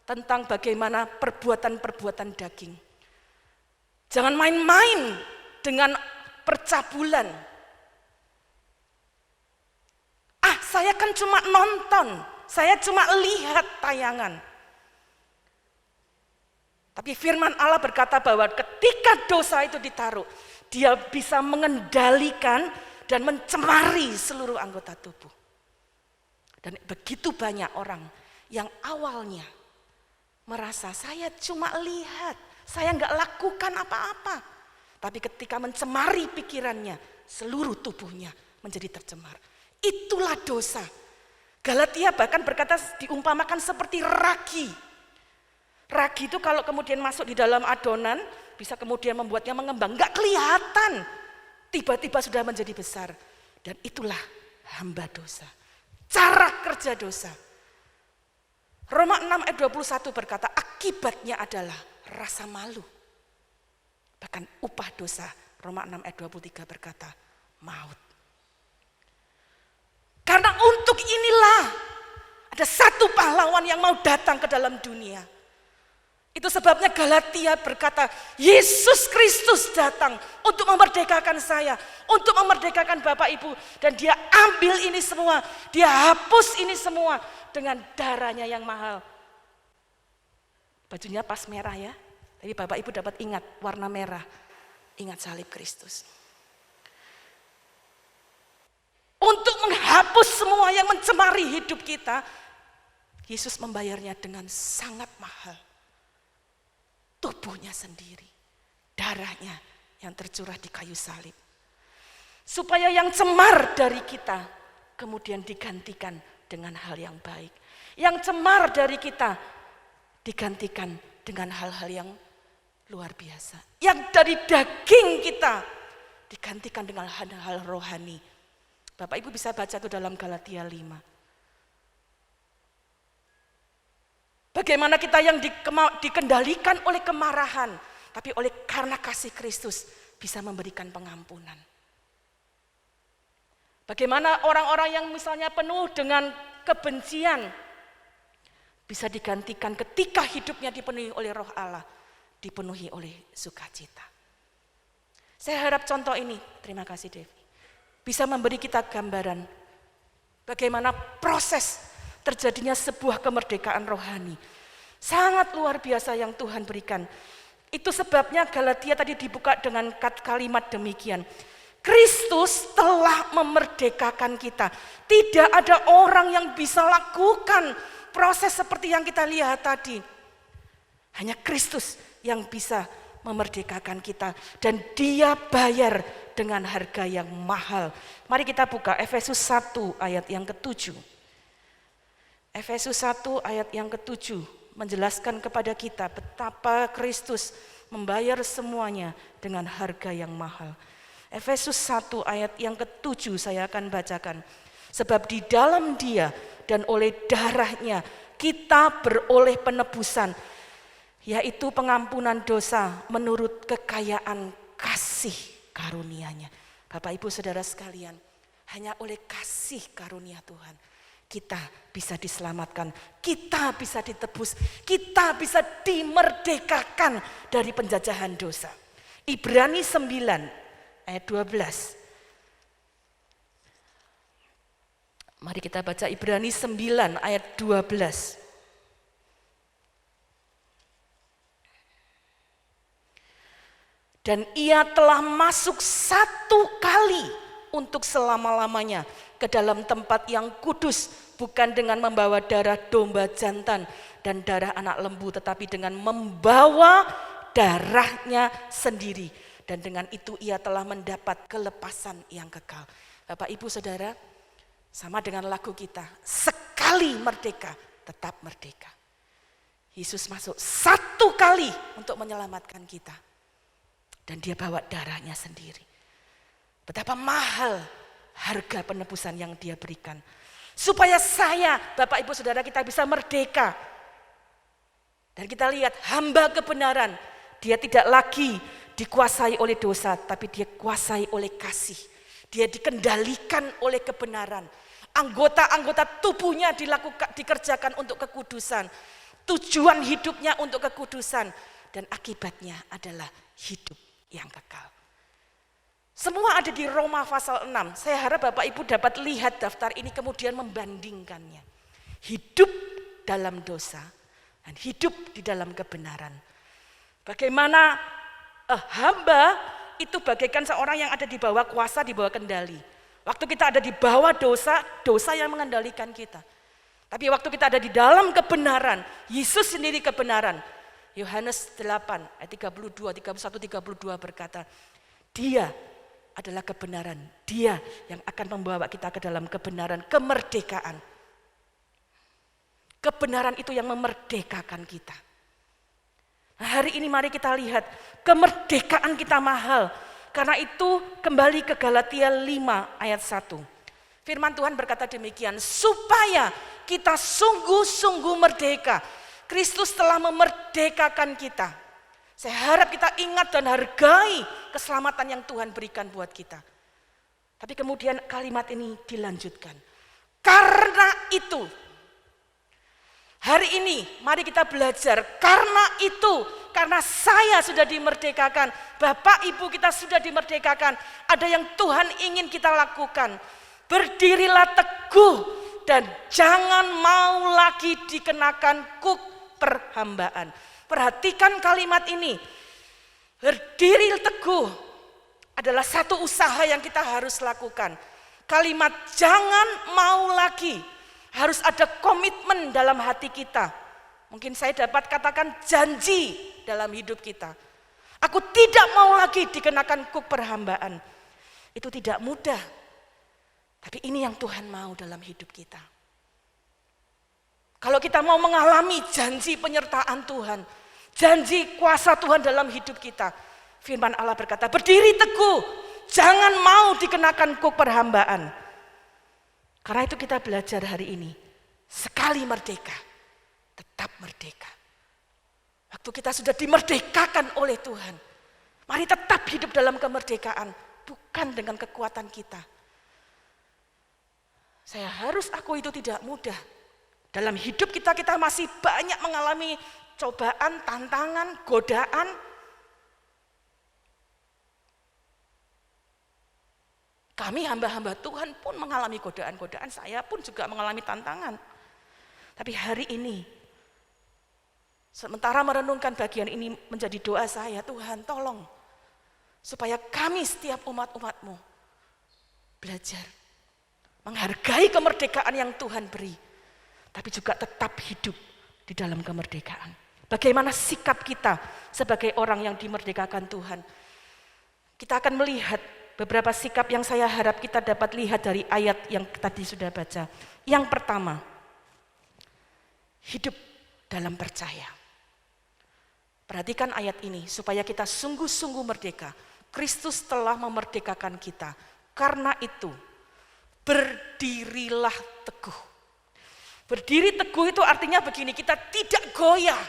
tentang bagaimana perbuatan-perbuatan daging. Jangan main-main dengan percabulan. Saya kan cuma nonton, saya cuma lihat tayangan. Tapi firman Allah berkata bahwa ketika dosa itu ditaruh, dia bisa mengendalikan dan mencemari seluruh anggota tubuh. Dan begitu banyak orang yang awalnya merasa saya cuma lihat, saya nggak lakukan apa-apa. Tapi ketika mencemari pikirannya, seluruh tubuhnya menjadi tercemar. Itulah dosa. Galatia bahkan berkata diumpamakan seperti ragi. Ragi itu kalau kemudian masuk di dalam adonan, bisa kemudian membuatnya mengembang. Enggak kelihatan, tiba-tiba sudah menjadi besar. Dan itulah hamba dosa. Cara kerja dosa. Roma 6 ayat 21 berkata, akibatnya adalah rasa malu. Bahkan upah dosa, Roma 6 ayat 23 berkata, maut. Karena untuk inilah ada satu pahlawan yang mau datang ke dalam dunia. Itu sebabnya Galatia berkata, Yesus Kristus datang untuk memerdekakan saya, untuk memerdekakan Bapak Ibu. Dan dia ambil ini semua, dia hapus ini semua dengan darahnya yang mahal. Bajunya pas merah ya, tapi Bapak Ibu dapat ingat warna merah, ingat salib Kristus. Untuk menghapus semua yang mencemari hidup kita, Yesus membayarnya dengan sangat mahal. Tubuhnya sendiri, darahnya yang tercurah di kayu salib. Supaya yang cemar dari kita kemudian digantikan dengan hal yang baik. Yang cemar dari kita digantikan dengan hal-hal yang luar biasa. Yang dari daging kita digantikan dengan hal-hal rohani. Bapak Ibu bisa baca itu dalam Galatia 5. Bagaimana kita yang dikendalikan oleh kemarahan, tapi karena kasih Kristus bisa memberikan pengampunan. Bagaimana orang-orang yang misalnya penuh dengan kebencian bisa digantikan ketika hidupnya dipenuhi oleh Roh Allah, dipenuhi oleh sukacita. Saya harap contoh ini, terima kasih Devi, bisa memberi kita gambaran bagaimana proses terjadinya sebuah kemerdekaan rohani. Sangat luar biasa yang Tuhan berikan. Itu sebabnya Galatia tadi dibuka dengan kalimat demikian. Kristus telah memerdekakan kita. Tidak ada orang yang bisa lakukan proses seperti yang kita lihat tadi. Hanya Kristus yang bisa memerdekakan kita. Dan dia bayar dengan harga yang mahal. Mari kita buka Efesus 1 ayat yang ke-7. Efesus 1 ayat yang ke-7 menjelaskan kepada kita betapa Kristus membayar semuanya dengan harga yang mahal. Efesus 1 ayat yang ke-7 saya akan bacakan. Sebab di dalam Dia dan oleh darahnya kita beroleh penebusan, yaitu pengampunan dosa menurut kekayaan kasih karunia-Nya. Bapak Ibu Saudara sekalian, hanya oleh kasih karunia Tuhan kita bisa diselamatkan, kita bisa ditebus, kita bisa dimerdekakan dari penjajahan dosa. Ibrani 9 ayat 12. Mari kita baca Ibrani 9 ayat 12. Dan ia telah masuk satu kali untuk selama-lamanya ke dalam tempat yang kudus, bukan dengan membawa darah domba jantan dan darah anak lembu, tetapi dengan membawa darahnya sendiri. Dan dengan itu ia telah mendapat kelepasan yang kekal. Bapak, Ibu, Saudara, sama dengan lagu kita, sekali merdeka, tetap merdeka. Yesus masuk satu kali untuk menyelamatkan kita. Dan dia bawa darahnya sendiri. Betapa mahal harga penebusan yang dia berikan. Supaya saya, Bapak Ibu Saudara, kita bisa merdeka. Dan kita lihat hamba kebenaran, dia tidak lagi dikuasai oleh dosa, tapi dia kuasai oleh kasih. Dia dikendalikan oleh kebenaran. Anggota-anggota tubuhnya dikerjakan untuk kekudusan. Tujuan hidupnya untuk kekudusan. Dan akibatnya adalah hidup yang kekal. Semua ada di Roma pasal 6. Saya harap Bapak Ibu dapat lihat daftar ini kemudian membandingkannya. Hidup dalam dosa dan hidup di dalam kebenaran. Bagaimana hamba itu bagaikan seorang yang ada di bawah kuasa, di bawah kendali. Waktu kita ada di bawah dosa, dosa yang mengendalikan kita. Tapi waktu kita ada di dalam kebenaran, Yesus sendiri kebenaran. Yohanes 8 ayat 32, 31, 32 berkata, dia adalah kebenaran. Dia yang akan membawa kita ke dalam kebenaran, kemerdekaan. Kebenaran itu yang memerdekakan kita. Nah, hari ini mari kita lihat, kemerdekaan kita mahal. Karena itu kembali ke Galatia 5 ayat 1. Firman Tuhan berkata demikian, supaya kita sungguh-sungguh merdeka. Kristus telah memerdekakan kita. Saya harap kita ingat dan hargai keselamatan yang Tuhan berikan buat kita. Tapi kemudian kalimat ini dilanjutkan. Karena itu, hari ini mari kita belajar. Karena saya sudah dimerdekakan. Bapak Ibu kita sudah dimerdekakan. Ada yang Tuhan ingin kita lakukan. Berdirilah teguh dan jangan mau lagi dikenakan kuk perhambaan. Perhatikan kalimat ini. Berdiri teguh adalah satu usaha yang kita harus lakukan. Kalimat jangan mau lagi. Harus ada komitmen dalam hati kita. Mungkin saya dapat katakan janji dalam hidup kita. Aku tidak mau lagi dikenakan kuk perhambaan. Itu tidak mudah. Tapi ini yang Tuhan mau dalam hidup kita. Kalau kita mau mengalami janji penyertaan Tuhan, janji kuasa Tuhan dalam hidup kita, firman Allah berkata, berdiri teguh, jangan mau dikenakan kuk perhambaan. Karena itu kita belajar hari ini, sekali merdeka, tetap merdeka. Waktu kita sudah dimerdekakan oleh Tuhan, mari tetap hidup dalam kemerdekaan, bukan dengan kekuatan kita. Saya harus akui itu tidak mudah. Dalam hidup kita masih banyak mengalami cobaan, tantangan, godaan. Kami hamba-hamba Tuhan pun mengalami godaan-godaan, saya pun juga mengalami tantangan. Tapi hari ini, sementara merenungkan bagian ini menjadi doa saya, Tuhan tolong, supaya kami setiap umat-umat-Mu belajar, menghargai kemerdekaan yang Tuhan beri. Tapi juga tetap hidup di dalam kemerdekaan. Bagaimana sikap kita sebagai orang yang dimerdekakan Tuhan? Kita akan melihat beberapa sikap yang saya harap kita dapat lihat dari ayat yang tadi sudah baca. Yang pertama, hidup dalam percaya. Perhatikan ayat ini, supaya kita sungguh-sungguh merdeka. Kristus telah memerdekakan kita. Karena itu, berdirilah teguh. Berdiri teguh itu artinya begini, kita tidak goyah.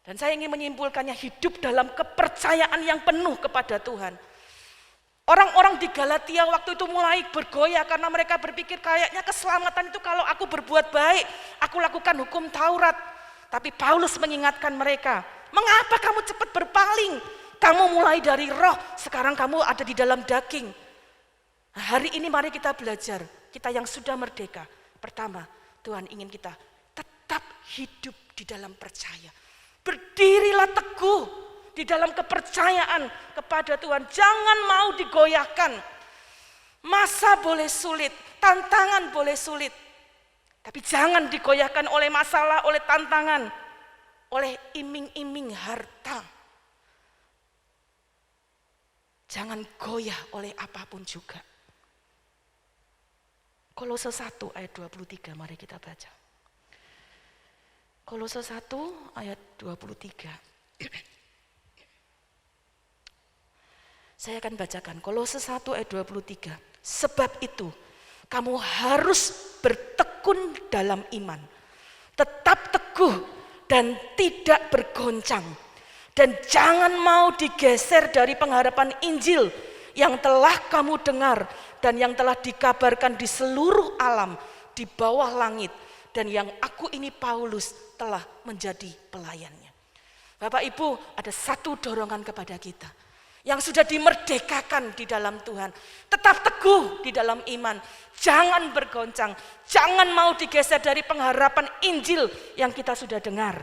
Dan saya ingin menyimpulkannya, hidup dalam kepercayaan yang penuh kepada Tuhan. Orang-orang di Galatia waktu itu mulai bergoyah karena mereka berpikir kayaknya keselamatan itu kalau aku berbuat baik, aku lakukan hukum Taurat. Tapi Paulus mengingatkan mereka, mengapa kamu cepat berpaling? Kamu mulai dari roh, sekarang kamu ada di dalam daging. Nah, hari ini mari kita belajar, kita yang sudah merdeka. Pertama, Tuhan ingin kita tetap hidup di dalam percaya. Berdirilah teguh di dalam kepercayaan kepada Tuhan. Jangan mau digoyahkan. Masa boleh sulit, tantangan boleh sulit. Tapi jangan digoyahkan oleh masalah, oleh tantangan, oleh iming-iming harta. Jangan goyah oleh apapun juga. Kolose 1 ayat 23, mari kita baca. Kolose 1 ayat 23. Saya akan bacakan Kolose 1 ayat 23. Sebab itu kamu harus bertekun dalam iman. Tetap teguh dan tidak bergoncang. Dan jangan mau digeser dari pengharapan Injil yang telah kamu dengar dan yang telah dikabarkan di seluruh alam di bawah langit. Dan yang aku ini Paulus telah menjadi pelayannya. Bapak Ibu, ada satu dorongan kepada kita yang sudah dimerdekakan di dalam Tuhan. Tetap teguh di dalam iman. Jangan bergoncang. Jangan mau digeser dari pengharapan Injil yang kita sudah dengar.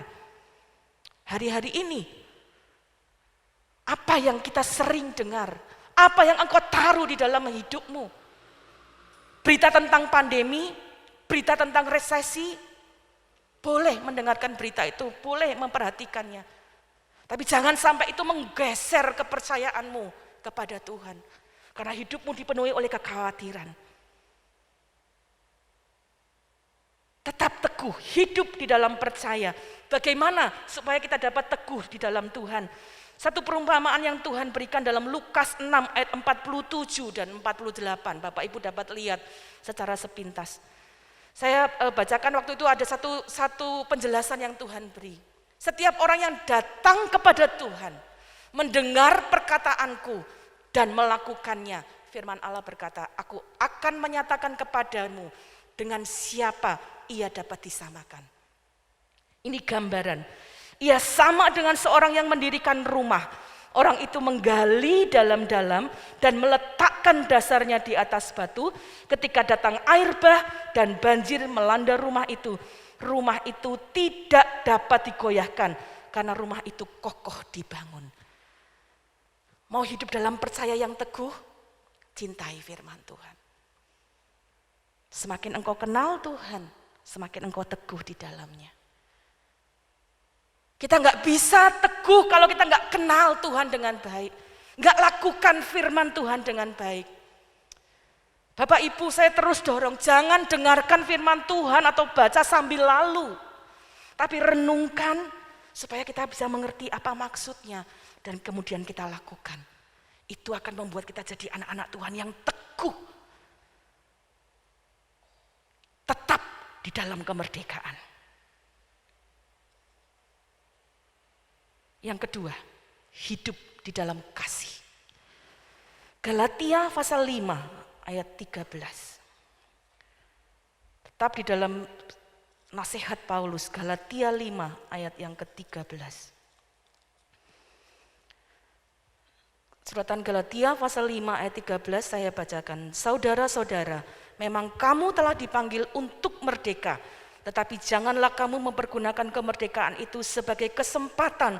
Hari-hari ini, apa yang kita sering dengar? Apa yang engkau taruh di dalam hidupmu? Berita tentang pandemi, berita tentang resesi, boleh mendengarkan berita itu, boleh memperhatikannya. Tapi jangan sampai itu menggeser kepercayaanmu kepada Tuhan. Karena hidupmu dipenuhi oleh kekhawatiran. Tetap teguh, hidup di dalam percaya. Bagaimana supaya kita dapat teguh di dalam Tuhan? Satu perumpamaan yang Tuhan berikan dalam Lukas 6 ayat 47 dan 48. Bapak Ibu dapat lihat secara sepintas. Saya bacakan waktu itu ada satu penjelasan yang Tuhan beri. Setiap orang yang datang kepada Tuhan, mendengar perkataanku dan melakukannya. Firman Allah berkata, aku akan menyatakan kepadamu dengan siapa ia dapat disamakan. Ini gambaran. Ia sama dengan seorang yang mendirikan rumah. Orang itu menggali dalam-dalam dan meletakkan dasarnya di atas batu. Ketika datang air bah dan banjir melanda rumah itu tidak dapat digoyahkan karena rumah itu kokoh dibangun. Mau hidup dalam percaya yang teguh? Cintai firman Tuhan. Semakin engkau kenal Tuhan, semakin engkau teguh di dalamnya. Kita nggak bisa teguh kalau kita nggak kenal Tuhan dengan baik. Nggak lakukan firman Tuhan dengan baik. Bapak Ibu, saya terus dorong, jangan dengarkan firman Tuhan atau baca sambil lalu. Tapi renungkan supaya kita bisa mengerti apa maksudnya dan kemudian kita lakukan. Itu akan membuat kita jadi anak-anak Tuhan yang teguh. Tetap di dalam kemerdekaan. Yang kedua, hidup di dalam kasih. Galatia pasal 5 ayat 13. Tetap di dalam nasihat Paulus, Galatia 5 ayat yang ke-13. Suratan Galatia pasal 5 ayat 13 saya bacakan. Saudara-saudara, memang kamu telah dipanggil untuk merdeka, tetapi janganlah kamu mempergunakan kemerdekaan itu sebagai kesempatan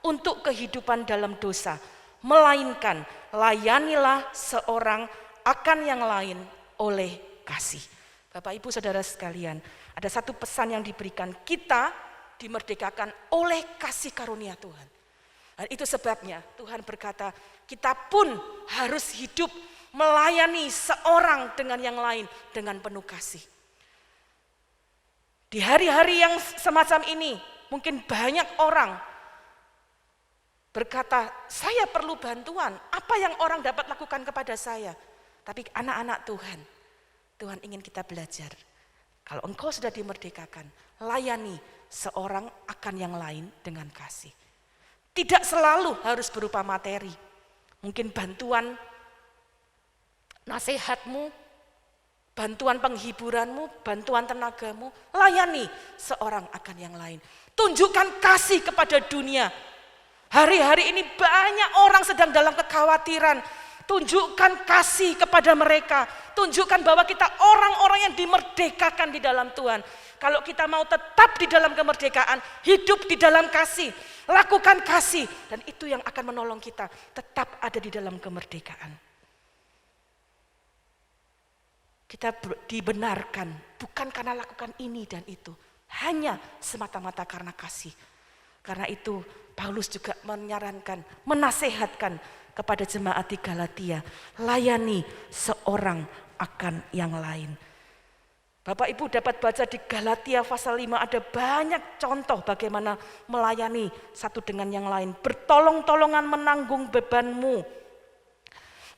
untuk kehidupan dalam dosa, melainkan layanilah seorang akan yang lain oleh kasih. Bapak Ibu Saudara sekalian, ada satu pesan yang diberikan, kita dimerdekakan oleh kasih karunia Tuhan. Dan itu sebabnya Tuhan berkata, kita pun harus hidup melayani seorang dengan yang lain dengan penuh kasih. Di hari-hari yang semacam ini, mungkin banyak orang berkata, saya perlu bantuan, apa yang orang dapat lakukan kepada saya? Tapi anak-anak Tuhan, Tuhan ingin kita belajar. Kalau engkau sudah dimerdekakan, layani seorang akan yang lain dengan kasih. Tidak selalu harus berupa materi. Mungkin bantuan nasihatmu, bantuan penghiburanmu, bantuan tenagamu, layani seorang akan yang lain. Tunjukkan kasih kepada dunia. Hari-hari ini banyak orang sedang dalam kekhawatiran. Tunjukkan kasih kepada mereka. Tunjukkan bahwa kita orang-orang yang dimerdekakan di dalam Tuhan. Kalau kita mau tetap di dalam kemerdekaan, hidup di dalam kasih, lakukan kasih. Dan itu yang akan menolong kita tetap ada di dalam kemerdekaan. Kita dibenarkan bukan karena lakukan ini dan itu. Hanya semata-mata karena kasih. Karena itu Paulus juga menyarankan, menasehatkan kepada jemaat di Galatia, layani seorang akan yang lain. Bapak Ibu dapat baca di Galatia pasal 5 ada banyak contoh bagaimana melayani satu dengan yang lain. Bertolong-tolongan menanggung bebanmu.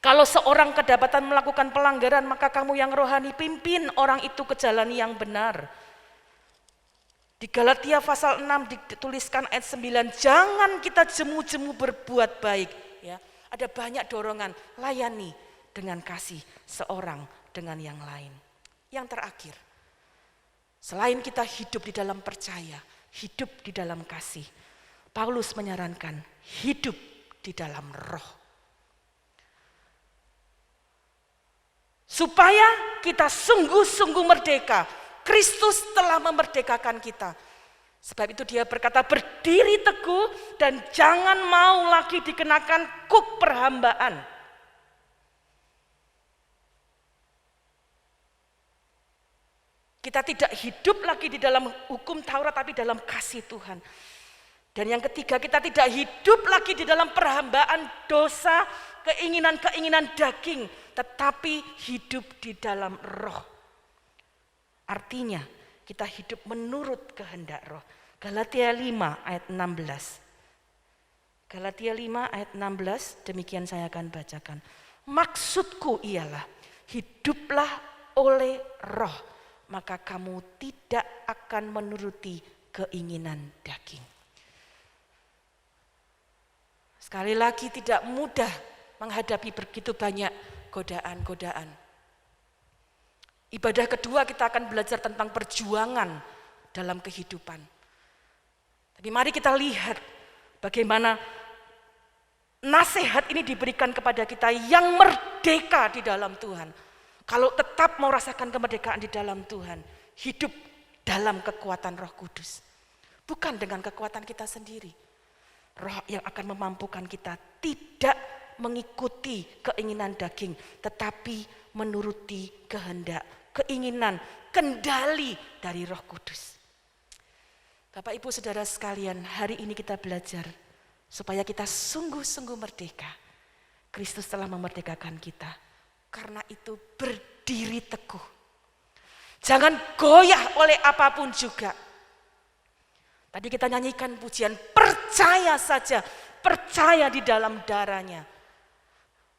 Kalau seorang kedapatan melakukan pelanggaran, maka kamu yang rohani pimpin orang itu ke jalan yang benar. Di Galatia pasal 6 dituliskan ayat 9, jangan kita jemu-jemu berbuat baik. Ya, ada banyak dorongan, layani dengan kasih seorang dengan yang lain. Yang terakhir, selain kita hidup di dalam percaya, hidup di dalam kasih, Paulus menyarankan hidup di dalam roh. Supaya kita sungguh-sungguh merdeka. Kristus telah memerdekakan kita. Sebab itu dia berkata, berdiri teguh dan jangan mau lagi dikenakan kuk perhambaan. Kita tidak hidup lagi di dalam hukum Taurat tapi dalam kasih Tuhan. Dan yang ketiga, kita tidak hidup lagi di dalam perhambaan dosa, keinginan-keinginan daging, tetapi hidup di dalam roh. Artinya kita hidup menurut kehendak roh. Galatia 5 ayat 16. Galatia 5 ayat 16, demikian saya akan bacakan. Maksudku ialah hiduplah oleh roh, maka kamu tidak akan menuruti keinginan daging. Sekali lagi tidak mudah menghadapi begitu banyak godaan-godaan. Ibadah kedua kita akan belajar tentang perjuangan dalam kehidupan. Tapi mari kita lihat bagaimana nasihat ini diberikan kepada kita yang merdeka di dalam Tuhan. Kalau tetap mau rasakan kemerdekaan di dalam Tuhan, hidup dalam kekuatan Roh Kudus. Bukan dengan kekuatan kita sendiri. Roh yang akan memampukan kita tidak mengikuti keinginan daging, tetapi menuruti kehendak, keinginan, kendali dari Roh Kudus. Bapak Ibu Saudara sekalian, hari ini kita belajar supaya kita sungguh-sungguh merdeka. Kristus telah memerdekakan kita. Karena itu berdiri teguh. Jangan goyah oleh apapun juga. Tadi kita nyanyikan pujian, percaya saja, percaya di dalam darahnya.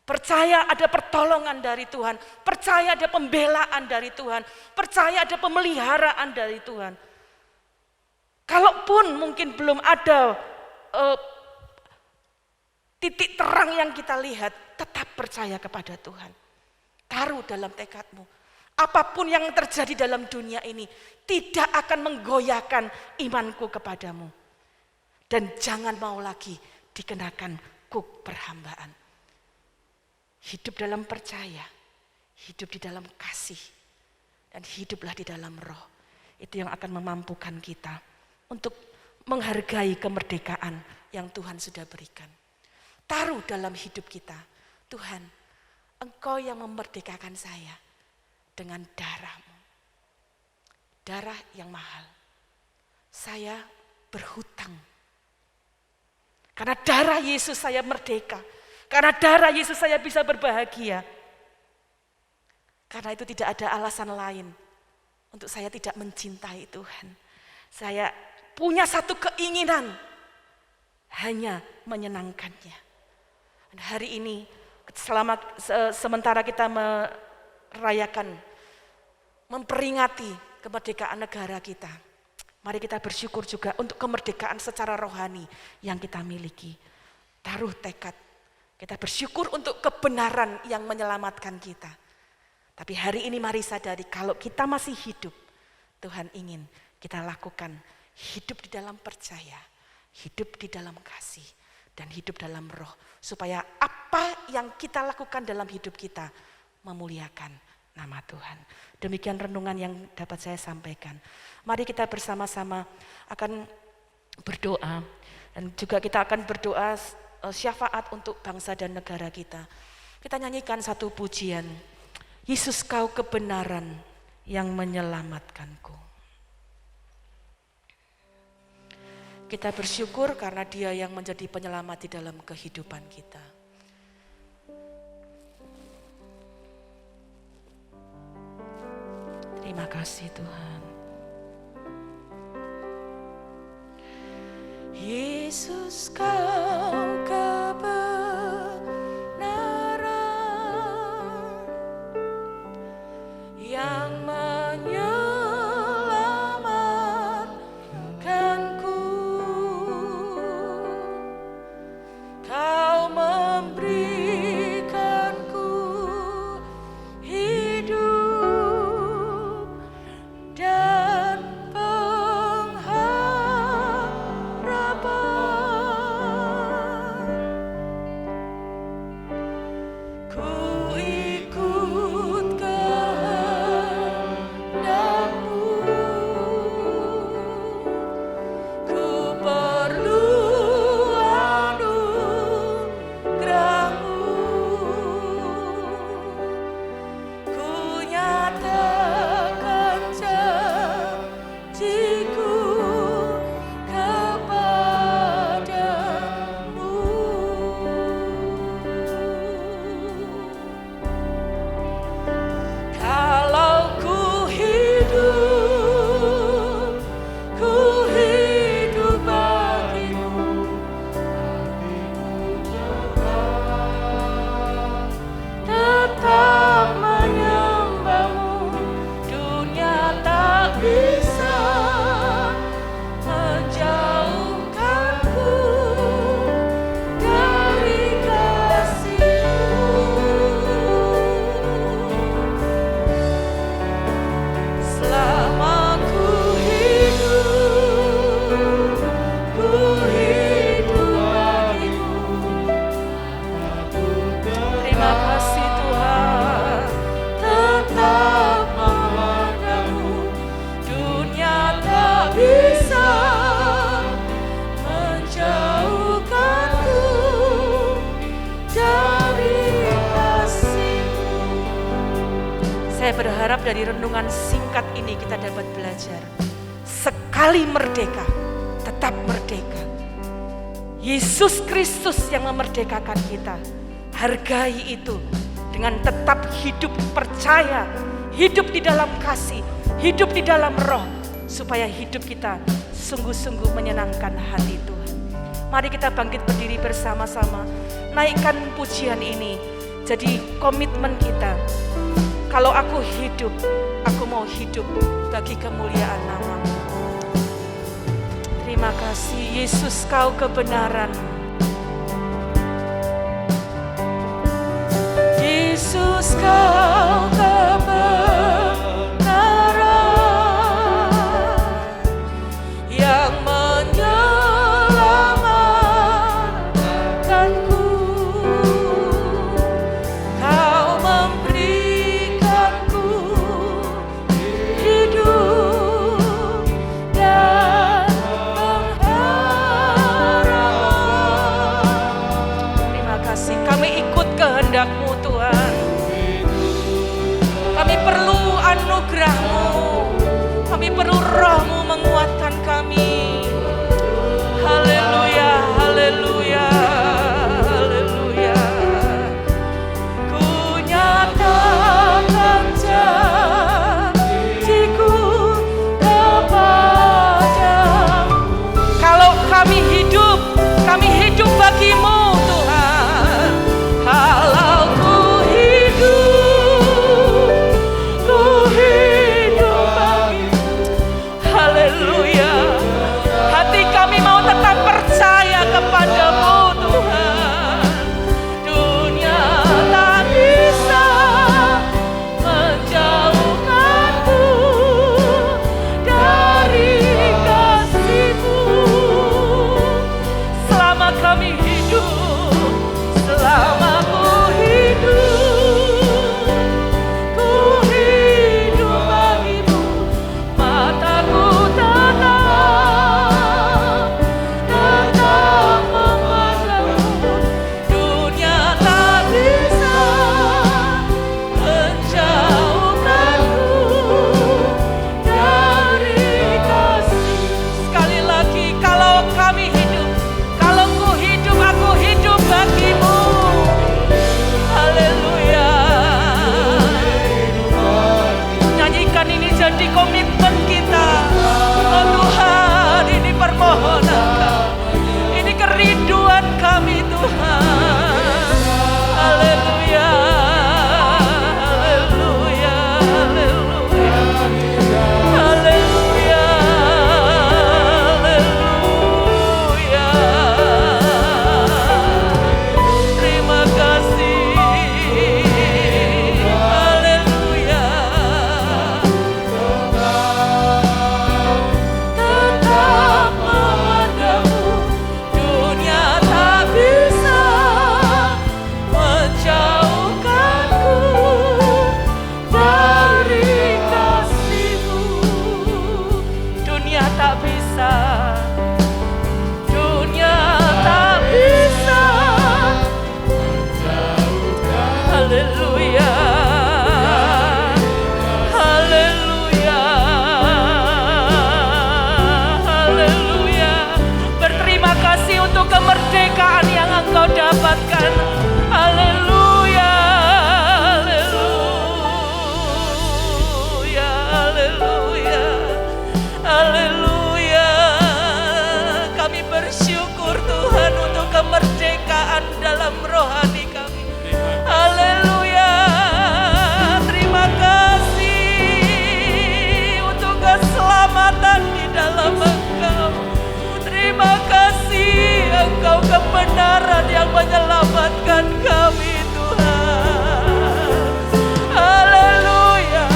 Percaya ada pertolongan dari Tuhan, percaya ada pembelaan dari Tuhan, percaya ada pemeliharaan dari Tuhan. Kalaupun mungkin belum ada titik terang yang kita lihat, tetap percaya kepada Tuhan. Taruh dalam tekadmu, apapun yang terjadi dalam dunia ini tidak akan menggoyahkan imanku kepadamu. Dan jangan mau lagi dikenakan kuk perhambaan. Hidup dalam percaya, hidup di dalam kasih, dan hiduplah di dalam roh. Itu yang akan memampukan kita untuk menghargai kemerdekaan yang Tuhan sudah berikan. Taruh dalam hidup kita, Tuhan, Engkau yang memerdekakan saya dengan darah-Mu. Darah yang mahal. Saya berhutang. Karena darah Yesus saya merdeka. Karena darah Yesus saya bisa berbahagia. Karena itu tidak ada alasan lain untuk saya tidak mencintai Tuhan. Saya punya satu keinginan, hanya menyenangkannya. Dan hari ini, sementara kita merayakan, memperingati kemerdekaan negara kita, mari kita bersyukur juga untuk kemerdekaan secara rohani yang kita miliki. Taruh tekad, Kita bersyukur untuk kebenaran yang menyelamatkan kita. Tapi hari ini mari sadari kalau kita masih hidup, Tuhan ingin kita lakukan hidup di dalam percaya, hidup di dalam kasih, dan hidup dalam roh. Supaya apa yang kita lakukan dalam hidup kita memuliakan nama Tuhan. Demikian renungan yang dapat saya sampaikan. Mari kita bersama-sama akan berdoa. Dan juga kita akan berdoa syafaat untuk bangsa dan negara kita. Kita nyanyikan satu pujian. Yesus kau kebenaran yang menyelamatkanku. Kita bersyukur karena Dia yang menjadi penyelamat di dalam kehidupan kita. Terima kasih Tuhan. Yesus kau kebenaran yang menyelamatkanku. Kau memberikanku hidup dan ku ikut kehendakmu, ku perlu anugerahmu, ku nyatakan janjiku kepadamu. Kalau ku hidup bagimu, tetap menyembahmu. Dunia tak bisa menjauhkanku dari kasih-Mu. Selama ku hidup bagimu. Terima kasih Tuhan, tetap memandangmu. Dunia tak bisa menjauhkanku dari kasih-Mu. Saya berharap dari renungan singkat ini kita dapat belajar. Sekali merdeka, tetap merdeka. Yesus Kristus yang memerdekakan kita. Hargai itu dengan tetap hidup percaya, hidup di dalam kasih, hidup di dalam roh. Supaya hidup kita sungguh-sungguh menyenangkan hati Tuhan. Mari kita bangkit berdiri bersama-sama. Naikkan pujian ini jadi komitmen kita. Kalau aku hidup, aku mau hidup bagi kemuliaan nama-Mu. Terima kasih Yesus kau kebenaran. Yesus kau kebenaran yang menyelamatkanku. Kau memberikanku hidup dan pengharapan. Terima kasih, kami ikut kehendak-Mu Tuhan. Kami perlu anugerah-Mu, kami perlu roh-Mu menguatkan kami. Haleluya, haleluya, haleluya. Ku nyatakan janjiku kepadamu. Kalau kami hidup bagi-Mu Tuhan. Kalau ku hidup bagi-Mu. Haleluya. Hati kami mau tetap percaya kepada haleluya, haleluya, haleluya. Berterima kasih untuk kemerdekaan yang Engkau dapatkan. Haleluya, haleluya, haleluya, haleluya. Kami bersyukur Tuhan untuk kemerdekaan dalam rohani kami. Haleluya. Terima kasih untuk keselamatan di dalam Engkau. Terima kasih Engkau kebenaran yang menyelamatkan kami Tuhan. Haleluya.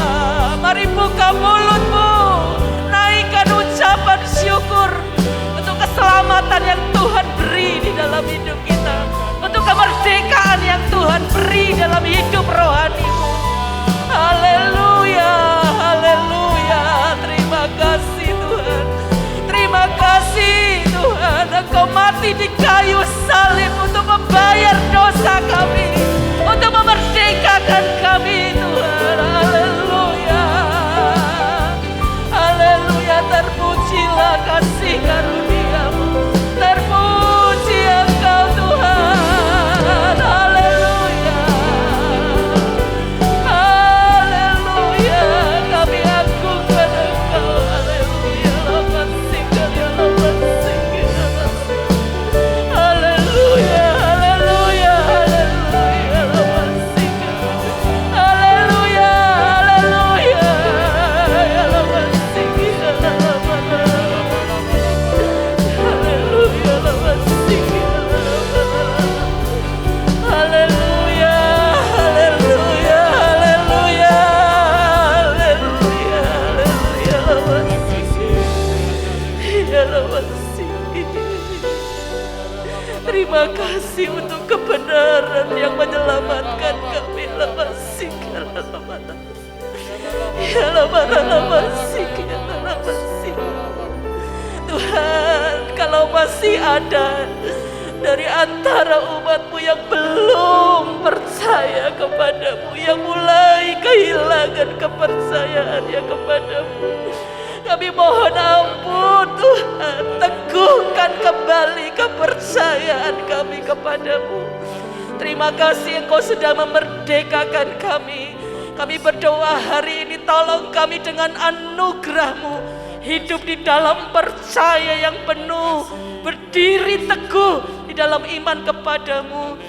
Mari buka mulutmu, naikkan ucapan syukur untuk keselamatan yang Tuhan beri di dalam hidup kita, untuk kemerdekaan yang Tuhan beri dalam hidup rohanimu. Haleluya, haleluya. Terima kasih Tuhan. Terima kasih Tuhan, Engkau mati di kayu salib untuk membayar dosa kami, untuk memerdekakan kami Tuhan. Haleluya, haleluya. Terpujilah kasih karunia-Mu, terpuji Engkau Tuhan. Haleluya, haleluya. Kami agungkan Engkau. Haleluya, haleluya, haleluya, haleluya, haleluya, haleluya, haleluya, haleluya, terima kasih untuk kebenaran yang menyelamatkan kami. Tuhan, kalau masih ada dari antara umat-Mu yang belum percaya kepadamu, yang mulai kehilangan kepercayaannya kepadamu, kami mohon ampun Tuhan, teguhkan kembali kepercayaan kami kepadamu. Terima kasih Engkau sudah memerdekakan kami. Kami berdoa hari ini, tolong kami dengan anugerah-Mu hidup di dalam percaya yang penuh, berdiri teguh di dalam iman kepadamu.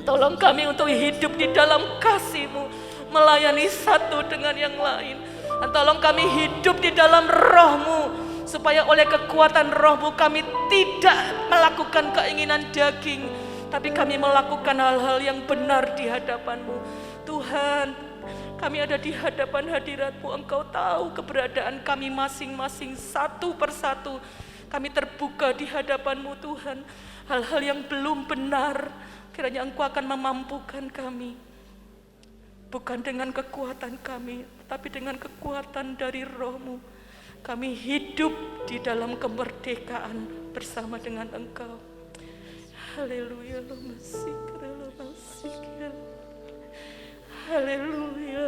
Tolong kami untuk hidup di dalam kasih-Mu, melayani satu dengan yang lain. Dan tolong kami hidup di dalam Roh-Mu, supaya oleh kekuatan Roh-Mu kami tidak melakukan keinginan daging, tapi kami melakukan hal-hal yang benar di hadapan-Mu. Tuhan, kami ada di hadapan hadirat-Mu, Engkau tahu keberadaan kami masing-masing satu persatu. Kami terbuka di hadapan-Mu Tuhan. Hal-hal yang belum benar, kiranya Engkau akan memampukan kami. Bukan dengan kekuatan kami, tapi dengan kekuatan dari Roh-Mu. Kami hidup di dalam kemerdekaan bersama dengan Engkau. Haleluya, haleluya, haleluya,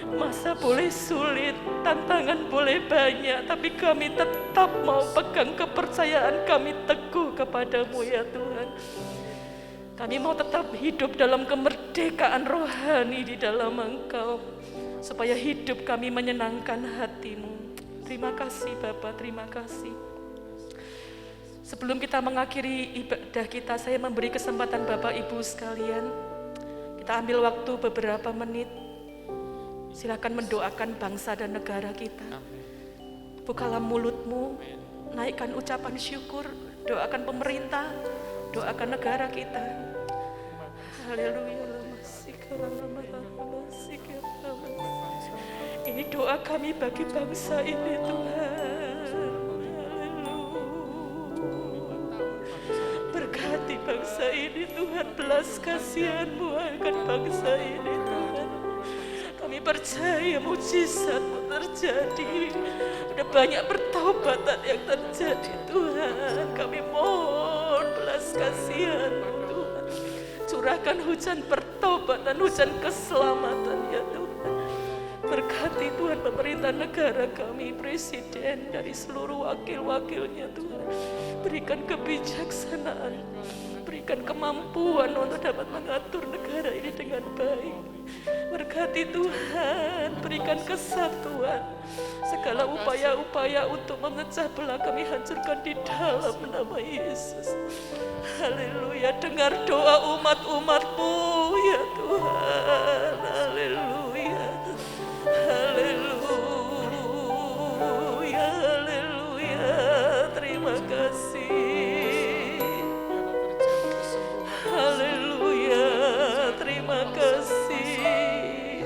masa boleh sulit, tantangan boleh banyak, tapi kami tetap mau pegang kepercayaan kami teguh kepadamu ya Tuhan. Kami mau tetap hidup dalam kemerdekaan rohani di dalam Engkau, supaya hidup kami menyenangkan hati-Mu. Terima kasih Bapa, terima kasih. Sebelum kita mengakhiri ibadah kita, saya memberi kesempatan Bapak Ibu sekalian, kita ambil waktu beberapa menit. Silakan mendoakan bangsa dan negara kita. Bukalah mulutmu, naikkan ucapan syukur, doakan pemerintah, doakan negara kita. Haleluya. Ini doa kami bagi bangsa ini Tuhan. Berkati bangsa ini Tuhan, belas kasihan-Mu akan bangsa ini Tuhan. Kami percaya mujizat-Mu terjadi. Ada banyak pertobatan yang terjadi Tuhan. Kami mohon belas kasihan-Mu Tuhan. Curahkan hujan pertobatan, hujan keselamatan ya Tuhan. Berkati Tuhan pemerintah negara kami, presiden dari seluruh wakil-wakilnya Tuhan. Berikan kebijaksanaan, berikan kemampuan untuk dapat mengatur negara ini dengan baik. Berkati Tuhan, berikan kesatuan. Segala upaya-upaya untuk memecah belah kami hancurkan di dalam nama Yesus. Haleluya, dengar doa umat-umat-Mu ya Tuhan. Haleluya. Haleluya, haleluya, terima kasih. Haleluya, terima kasih.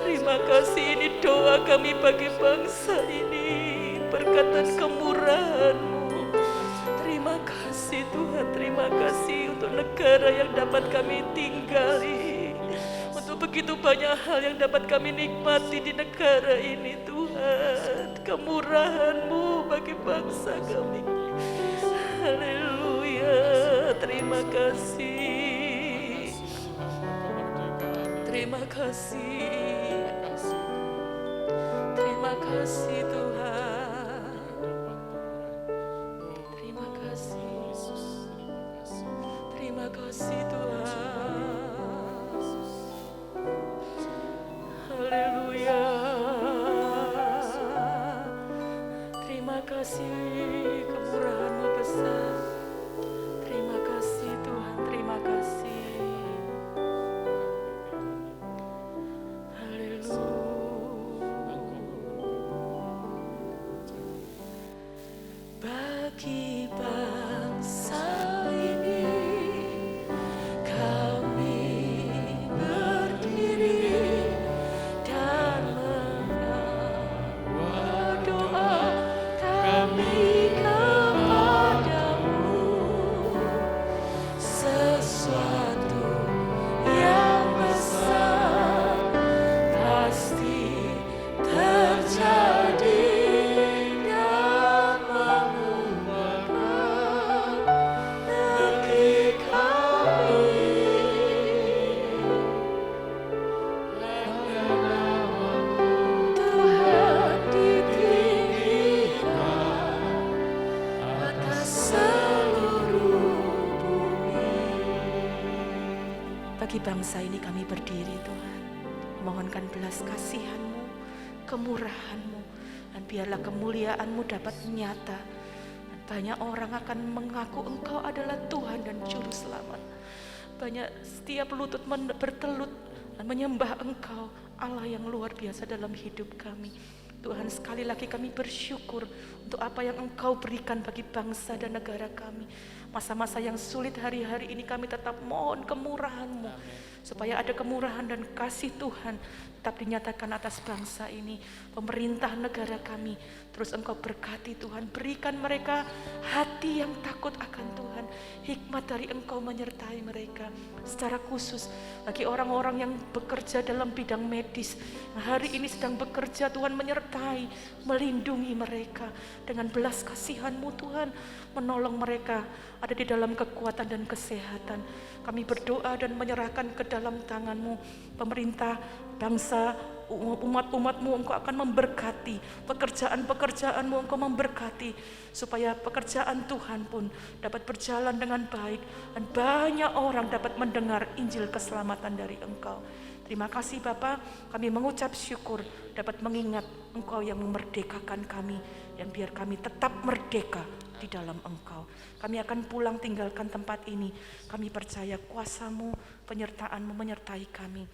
Terima kasih, ini doa kami bagi bangsa ini, berkat dan kemurahan-Mu. Terima kasih Tuhan, terima kasih untuk negara yang dapat kami tinggali. Begitu banyak hal yang dapat kami nikmati di negara ini Tuhan. Kemurahan-Mu bagi bangsa kami. Haleluya, terima kasih. Terima kasih. Terima kasih Tuhan. Terima kasih. Terima kasih Tuhan. Haleluya. Terima kasih, kemurahan-Mu besar. Terima kasih Tuhan, terima kasih. Haleluya. Bagi bangsa ini kami berdiri dan menawar doa kami kepadamu. Sesuatu yang besar pasti terjadi dan mengubahkan negeri kami. Tuhan ditinggikan atas seluruh bumi. Bagi bangsa ini kami berdiri Tuhan, mohonkan belas kasihan-Mu, kemurahan-Mu, dan biarlah kemuliaan-Mu dapat nyata. Dan banyak orang akan mengaku Engkau adalah Tuhan dan Juru Selamat. Banyak setiap lutut bertelut dan menyembah Engkau, Allah yang luar biasa dalam hidup kami. Tuhan, sekali lagi kami bersyukur untuk apa yang Engkau berikan bagi bangsa dan negara kami. Masa-masa yang sulit hari-hari ini kami tetap mohon kemurahan-Mu, supaya ada kemurahan dan kasih Tuhan tetap dinyatakan atas bangsa ini, pemerintah negara kami. Terus Engkau berkati Tuhan, berikan mereka hati yang takut akan Tuhan, hikmat dari Engkau menyertai mereka. Secara khusus bagi orang-orang yang bekerja dalam bidang medis, yang hari ini sedang bekerja, Tuhan menyertai, melindungi mereka dengan belas kasihan-Mu Tuhan, menolong mereka ada di dalam kekuatan dan kesehatan. Kami berdoa dan menyerahkan ke dalam tangan-Mu pemerintah, bangsa, umat-umat-Mu. Engkau akan memberkati pekerjaan-pekerjaan-Mu, Engkau memberkati supaya pekerjaan Tuhan pun dapat berjalan dengan baik dan banyak orang dapat mendengar Injil keselamatan dari Engkau. Terima kasih Bapa, kami mengucap syukur dapat mengingat Engkau yang memerdekakan kami, yang biar kami tetap merdeka di dalam Engkau. Kami akan pulang tinggalkan tempat ini. Kami percaya kuasa-Mu, penyertaan-Mu menyertai kami.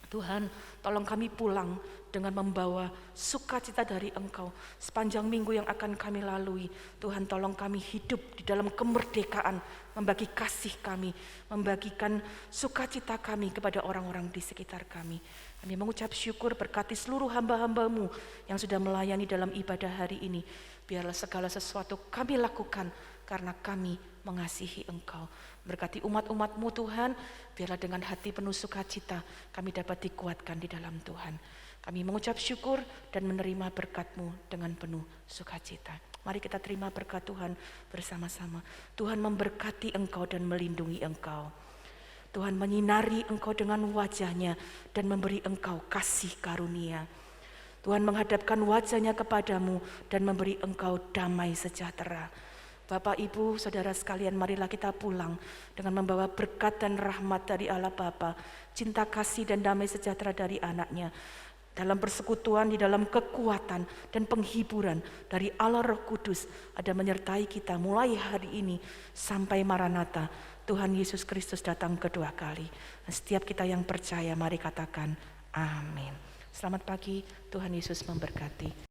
Tuhan, tolong kami pulang dengan membawa sukacita dari Engkau sepanjang minggu yang akan kami lalui. Tuhan, tolong kami hidup di dalam kemerdekaan, membagi kasih kami, membagikan sukacita kami kepada orang-orang di sekitar kami. Kami mengucap syukur, berkati seluruh hamba-hamba-Mu yang sudah melayani dalam ibadah hari ini. Biarlah segala sesuatu kami lakukan karena kami mengasihi Engkau. Berkati umat-umat-Mu Tuhan, biarlah dengan hati penuh sukacita kami dapat dikuatkan di dalam Tuhan. Kami mengucap syukur dan menerima berkat-Mu dengan penuh sukacita. Mari kita terima berkat Tuhan bersama-sama. Tuhan memberkati engkau dan melindungi engkau. Tuhan menyinari engkau dengan wajah-Nya dan memberi engkau kasih karunia. Tuhan menghadapkan wajah-Nya kepadamu dan memberi engkau damai sejahtera. Bapak, Ibu, Saudara sekalian, marilah kita pulang dengan membawa berkat dan rahmat dari Allah Bapa, cinta kasih dan damai sejahtera dari anak-Nya. Dalam persekutuan, di dalam kekuatan dan penghiburan dari Allah Roh Kudus ada menyertai kita mulai hari ini sampai Maranatha. Tuhan Yesus Kristus datang kedua kali. Dan setiap kita yang percaya, mari katakan amin. Selamat pagi, Tuhan Yesus memberkati.